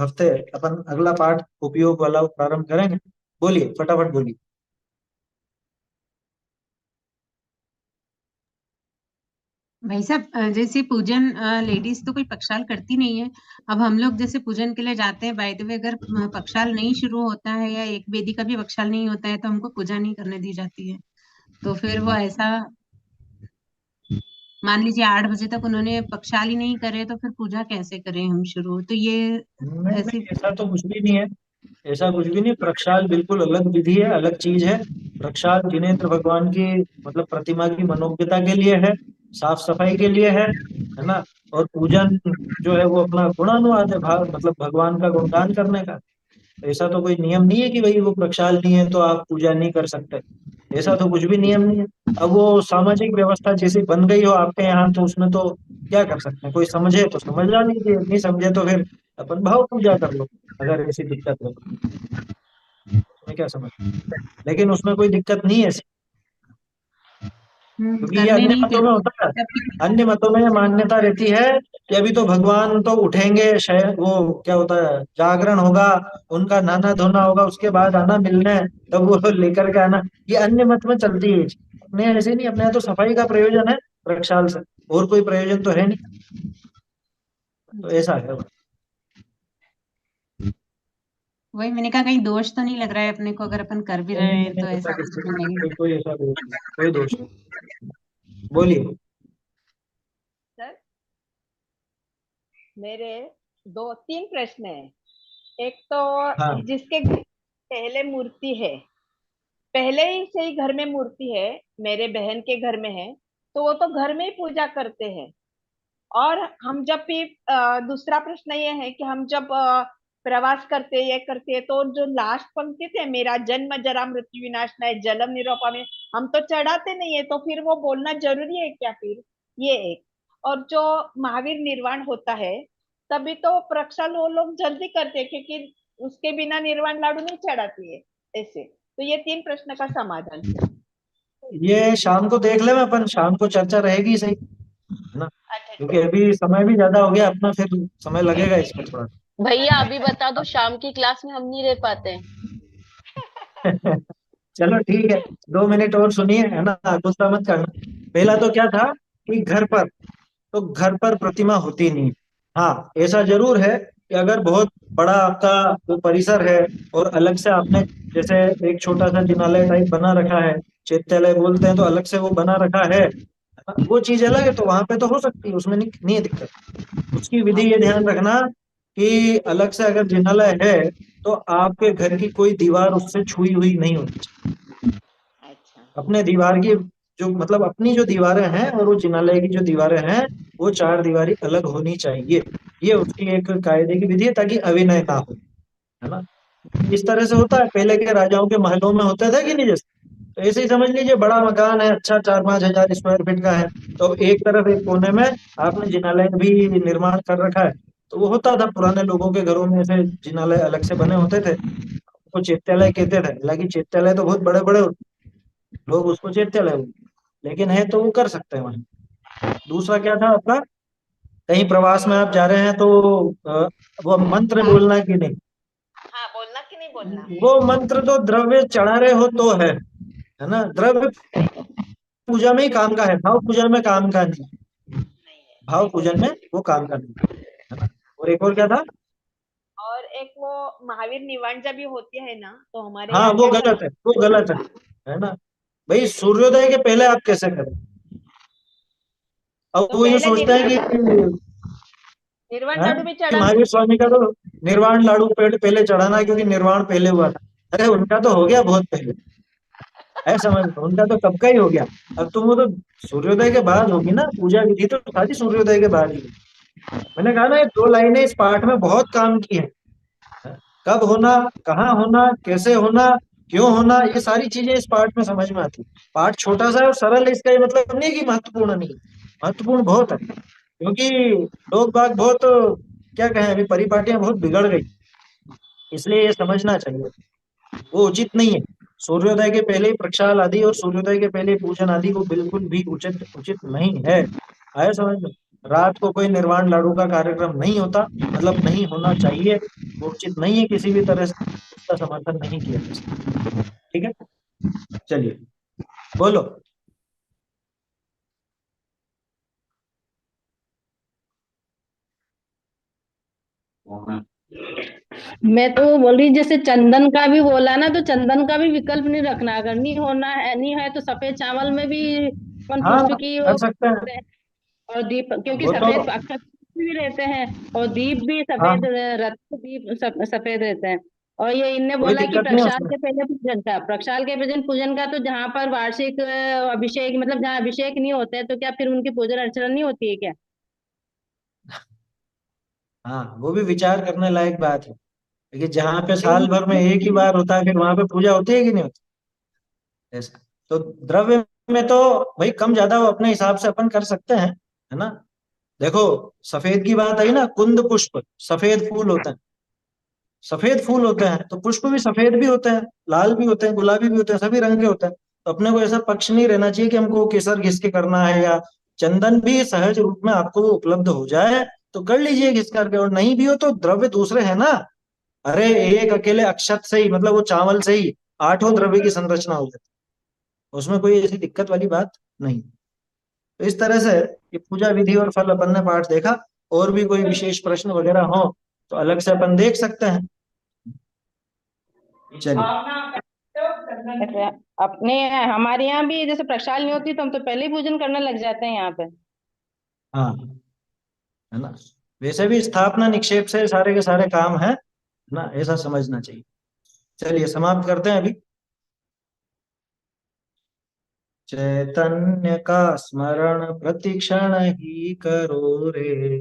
S1: हफ्ते अपन अगला पाठ उपयोग वाला प्रारंभ करेंगे। बोलिए, फटाफट बोलिए।
S4: भाई साहब, जैसे पूजन लेडीज तो कोई पक्षाल करती नहीं है। अब हम लोग जैसे पूजन के लिए जाते हैं, बाय द वे अगर पक्षाल नहीं शुरू होता है या एक वेदी का भी पक्षाल नहीं होता है तो हमको पूजा नहीं करने दी जाती है। तो फिर वो ऐसा, मान लीजिए 8 बजे तक उन्होंने पक्षाल ही नहीं करे तो फिर पूजा कैसे करें हम शुरू? तो ये
S1: नहीं
S4: ऐसी।
S1: नहीं, ऐसा तो कुछ भी नहीं है। ऐसा कुछ भी नहीं, प्रक्षाल बिल्कुल अलग विधि है, अलग चीज है। प्रक्षाल जिनेंद्र भगवान की मतलब प्रतिमा की मनोज्ञता के लिए है, साफ सफाई के लिए है ना। और पूजन जो है वो अपना गुणानुवाद है, भाव मतलब भगवान का गुणगान करने का। ऐसा तो कोई नियम नहीं है कि भाई वो प्रक्षाल नहीं है तो आप पूजा नहीं कर सकते, ऐसा तो कुछ भी नियम नहीं है। अब वो सामाजिक व्यवस्था जैसी बन गई हो आपके यहाँ, तो उसमें तो क्या कर सकते हैं। कोई समझे तो समझ ला लीजिए, नहीं समझे तो फिर अपन भाव पूजा कर लो, अगर ऐसी दिक्कत हो तो। उसमें क्या समझ, लेकिन उसमें कोई दिक्कत नहीं है ऐसी, क्योंकि ये
S4: करने
S1: अन्य
S4: नहीं
S1: मतों में
S4: देते
S1: होता है।
S4: तब।
S1: अन्य मतों में ये मान्यता रहती है कि अभी तो भगवान तो उठेंगे, शायद वो क्या होता है, जागरण होगा, उनका नहाना धोना होगा, उसके बाद आना मिलने, तब वो लेकर के आना। ये अन्य मत में चलती है ये चीज। अपने यहाँ ऐसे नहीं, अपने यहाँ तो सफाई का प्रयोजन है प्रक्षाल से, और कोई प्रयोजन तो है नहीं। तो ऐसा है।
S4: वही मैंने कहा, कहीं दोष तो नहीं लग रहा है अपने को अगर अपन कर भी
S1: नहीं
S4: रहे
S1: नहीं
S4: हैं
S1: नहीं,
S4: तो
S1: ऐसा
S4: ऐसा
S1: कुछ
S4: कुछ भी
S1: नहीं,
S4: नहीं।
S1: कोई ऐसा दोष नहीं, कोई दोष नहीं। बोलिए।
S5: सर, मेरे 2-3 प्रश्न हैं। एक तो
S1: हाँ
S5: जिसके घर पहले मूर्ति है, पहले ही से ही घर में मूर्ति है, मेरे बहन के घर में है, तो वो तो घर में ही पूजा करते हैं। और हम जब भी दूसरा प्रश्न ये है कि हम जब प्रवास करते ये करते हैं, तो जो लास्ट पंक्ति थे, मेरा जन्म जरा मृत्यु विनाशनाय जलम निरूपा में, हम तो चढ़ाते नहीं है, तो फिर वो बोलना जरूरी है क्या फिर? ये एक। और जो महावीर निर्वाण होता है, तभी तो प्रक्षाल वो लोग जल्दी करते हैं, क्योंकि उसके बिना निर्वाण लाडू नहीं चढ़ाती है। ऐसे तो ये तीन प्रश्न का समाधान है।
S1: ये शाम को देख ले, अपन शाम को चर्चा रहेगी सही, है ना?
S5: अच्छा
S1: क्योंकि अभी समय भी ज्यादा हो गया अपना, फिर समय लगेगा इसमें थोड़ा।
S3: भैया अभी बता दो, शाम की क्लास में हम नहीं रह पाते हैं।
S1: चलो ठीक है, 2 मिनट और सुनिए, है ना, गुस्सा मत करना। पहला तो क्या था कि घर पर, तो घर पर प्रतिमा होती नहीं। हाँ, ऐसा जरूर है कि अगर बहुत बड़ा आपका वो परिसर है और अलग से आपने, जैसे एक छोटा सा जिनालय टाइप बना रखा है, चैत्यालय बोलते हैं, तो अलग से वो बना रखा है ना, वो चीज अलग है, तो वहां पे तो हो सकती है, उसमें नहीं है दिक्कत। उसकी विधि ये ध्यान रखना कि अलग से अगर जिनालय है तो आपके घर की कोई दीवार उससे छुई हुई नहीं होनी चाहिए।
S5: अच्छा।
S1: अपने दीवार की जो मतलब अपनी जो दीवारें हैं और वो जिनालय की जो दीवारें हैं, वो चार दीवारी अलग होनी चाहिए। ये उसकी एक कायदे की विधि है, ताकि अविनय ना हो, है ना? इस तरह से होता है, पहले के राजाओं के महलों में होता था कि नहीं, जैसे तो ऐसे ही समझ लीजिए, बड़ा मकान है, अच्छा 4-5 हजार स्क्वायर फीट का है, तो एक तरफ एक कोने में आपने जिनालय भी निर्माण कर रखा है। तो वो होता था पुराने लोगों के घरों में, ऐसे जिनालय अलग से बने होते थे, वो चैत्यालय कहते थे। हालांकि चैत्यालय तो बहुत बड़े बड़े होते, लोग उसको चैत्यालय बोलते, लेकिन है तो वो कर सकते हैं वहाँ। दूसरा क्या था आपका, कहीं प्रवास में आप जा रहे हैं तो वो मंत्र बोलना कि नहीं,
S5: हाँ, बोलना कि नहीं बोलना?
S1: वो मंत्र तो द्रव्य चढ़ा रहे हो तो है ना? द्रव्य पूजा में ही काम का है, भाव पूजन में काम का नहीं।
S5: नहीं है,
S1: भाव
S5: ठीक
S1: पूजन
S5: है।
S1: में वो काम का नहीं, है ना? और एक और क्या था?
S5: और एक वो महावीर निवांजा भी होती है ना, तो हमारे
S1: हाँ,
S5: यहाँ
S1: वो
S5: क्या
S1: गलत
S5: करते
S1: है, वो गलत है ना? भाई सूर्योदय के पहले आप कैसे करें? अब
S5: तो
S1: वो यूं
S5: पहले
S1: सोचते हैं कि
S5: निर्वाण
S1: हाँ,
S5: लाडू भी
S1: कि
S5: चढ़ाना
S1: महावीर स्वामी का तो निर्वाण लाडू पेड़ पहले चढ़ाना है क्योंकि निर्वाण पहले हुआ था। अरे उनका तो हो गया बहुत पहले, है समझ लो, उनका तो कब का ही हो गया। अब तुम वो तो सूर्योदय के बाद होगी ना पूजा विधि, तो सारी सूर्योदय के बाद ही होगी। मैंने कहा ना, ये 2 लाइनें इस पाठ में बहुत काम की है। कब होना, कहाँ होना, कैसे होना, क्यों होना, ये सारी चीजें इस पाठ में समझ में आती है। पाठ छोटा सा है और सरल है, इसका ये मतलब नहीं कि महत्वपूर्ण नहीं है। महत्वपूर्ण बहुत है, क्योंकि लोग बाग बहुत, क्या कहें, अभी परिपाटियां बहुत बिगड़ गई, इसलिए ये समझना चाहिए। वो उचित नहीं है। सूर्योदय के पहले ही प्रक्षाल आदि और सूर्योदय के पहले ही पूजन आदि वो बिल्कुल भी उचित उचित नहीं है। आया समझ में? रात को कोई निर्वाण लाडू का कार्यक्रम नहीं होता, मतलब नहीं होना चाहिए, वो उचित नहीं है, किसी भी तरह से उसका समर्थन नहीं किया जा सकता। ठीक है, चलिए बोलो।
S6: मैं तो बोल रही, जैसे चंदन का भी बोला ना, तो चंदन का भी विकल्प नहीं रखना। अगर नहीं होना है, नहीं है, तो सफेद चावल में भी अपन
S1: हाँ,
S6: पुष्प की
S1: कर
S6: वो
S1: सकते हैं,
S6: करते हैं। और दीप, क्योंकि
S1: वो तो।
S6: सफेद अक्षत भी रहते हैं, और दीप भी सफेद,
S1: हाँ,
S6: रथ दीप सफेद रहते हैं। और ये इनने
S1: कोई
S6: बोला कि
S1: दिक्कत नहीं है
S6: प्रक्षाल
S1: उसमें।
S6: के पहले पूजन का, प्रक्षाल के पूजन पूजन का, तो जहाँ पर वार्षिक अभिषेक, मतलब जहाँ अभिषेक नहीं होते हैं, तो क्या फिर उनकी पूजन अर्चना नहीं होती है क्या?
S1: हाँ, वो भी विचार करने लायक बात है, लेकिन जहाँ पे
S6: ये
S1: साल भर में एक ही बार होता है, फिर वहां पे पूजा होती है कि नहीं होती? ऐसा तो द्रव्य में तो भाई कम ज्यादा वो अपने हिसाब से अपन कर सकते हैं, है ना? देखो, सफेद की बात आई ना, कुंद पुष्प सफेद फूल होते हैं, सफेद फूल होते हैं, तो पुष्प भी सफेद भी होते हैं, लाल भी होते हैं, गुलाबी भी होते हैं, सभी रंग के होते हैं। तो अपने को ऐसा पक्ष नहीं रहना चाहिए कि हमको केसर घिस के करना है, या चंदन भी सहज रूप में आपको वो उपलब्ध हो जाए तो कर लीजिए घिस करके, और नहीं भी हो तो द्रव्य दूसरे है ना। अरे एक अकेले अक्षत से ही, मतलब वो चावल से ही 8 द्रव्य की संरचना हो जाती है, उसमें कोई ऐसी दिक्कत वाली बात नहीं। तो इस तरह से ये पूजा विधि और फल अपन ने पाठ देखा। और भी कोई विशेष प्रश्न वगैरह हो तो अलग से अपन देख सकते हैं। चलिए।
S6: अच्छा, अपने हमारे यहाँ भी जैसे प्रक्षाल नहीं होती, तो हम तो पहले ही पूजन करने लग जाते हैं यहाँ पे।
S1: हाँ, है ना? वैसे भी स्थापना निक्षेप से सारे के सारे काम है ना, ऐसा समझना चाहिए। चलिए समाप्त करते हैं अभी। चैतन्य का स्मरण प्रतिक्षण ही करो रे,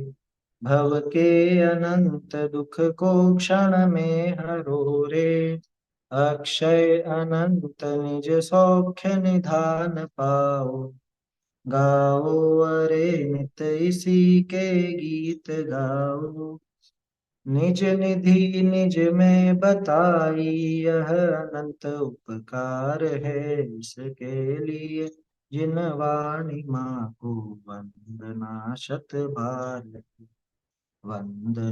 S1: भव के अनंत दुख को क्षण में हरो रे, अक्षय अनंत निज सौख्य निधान पाओ, गाओ अरे नित इसी के गीत गाओ, निज निधि निज में बताई यह अनंत उपकार है, इसके लिए जिन वाणी माँ को वंदना शत बार वंदना।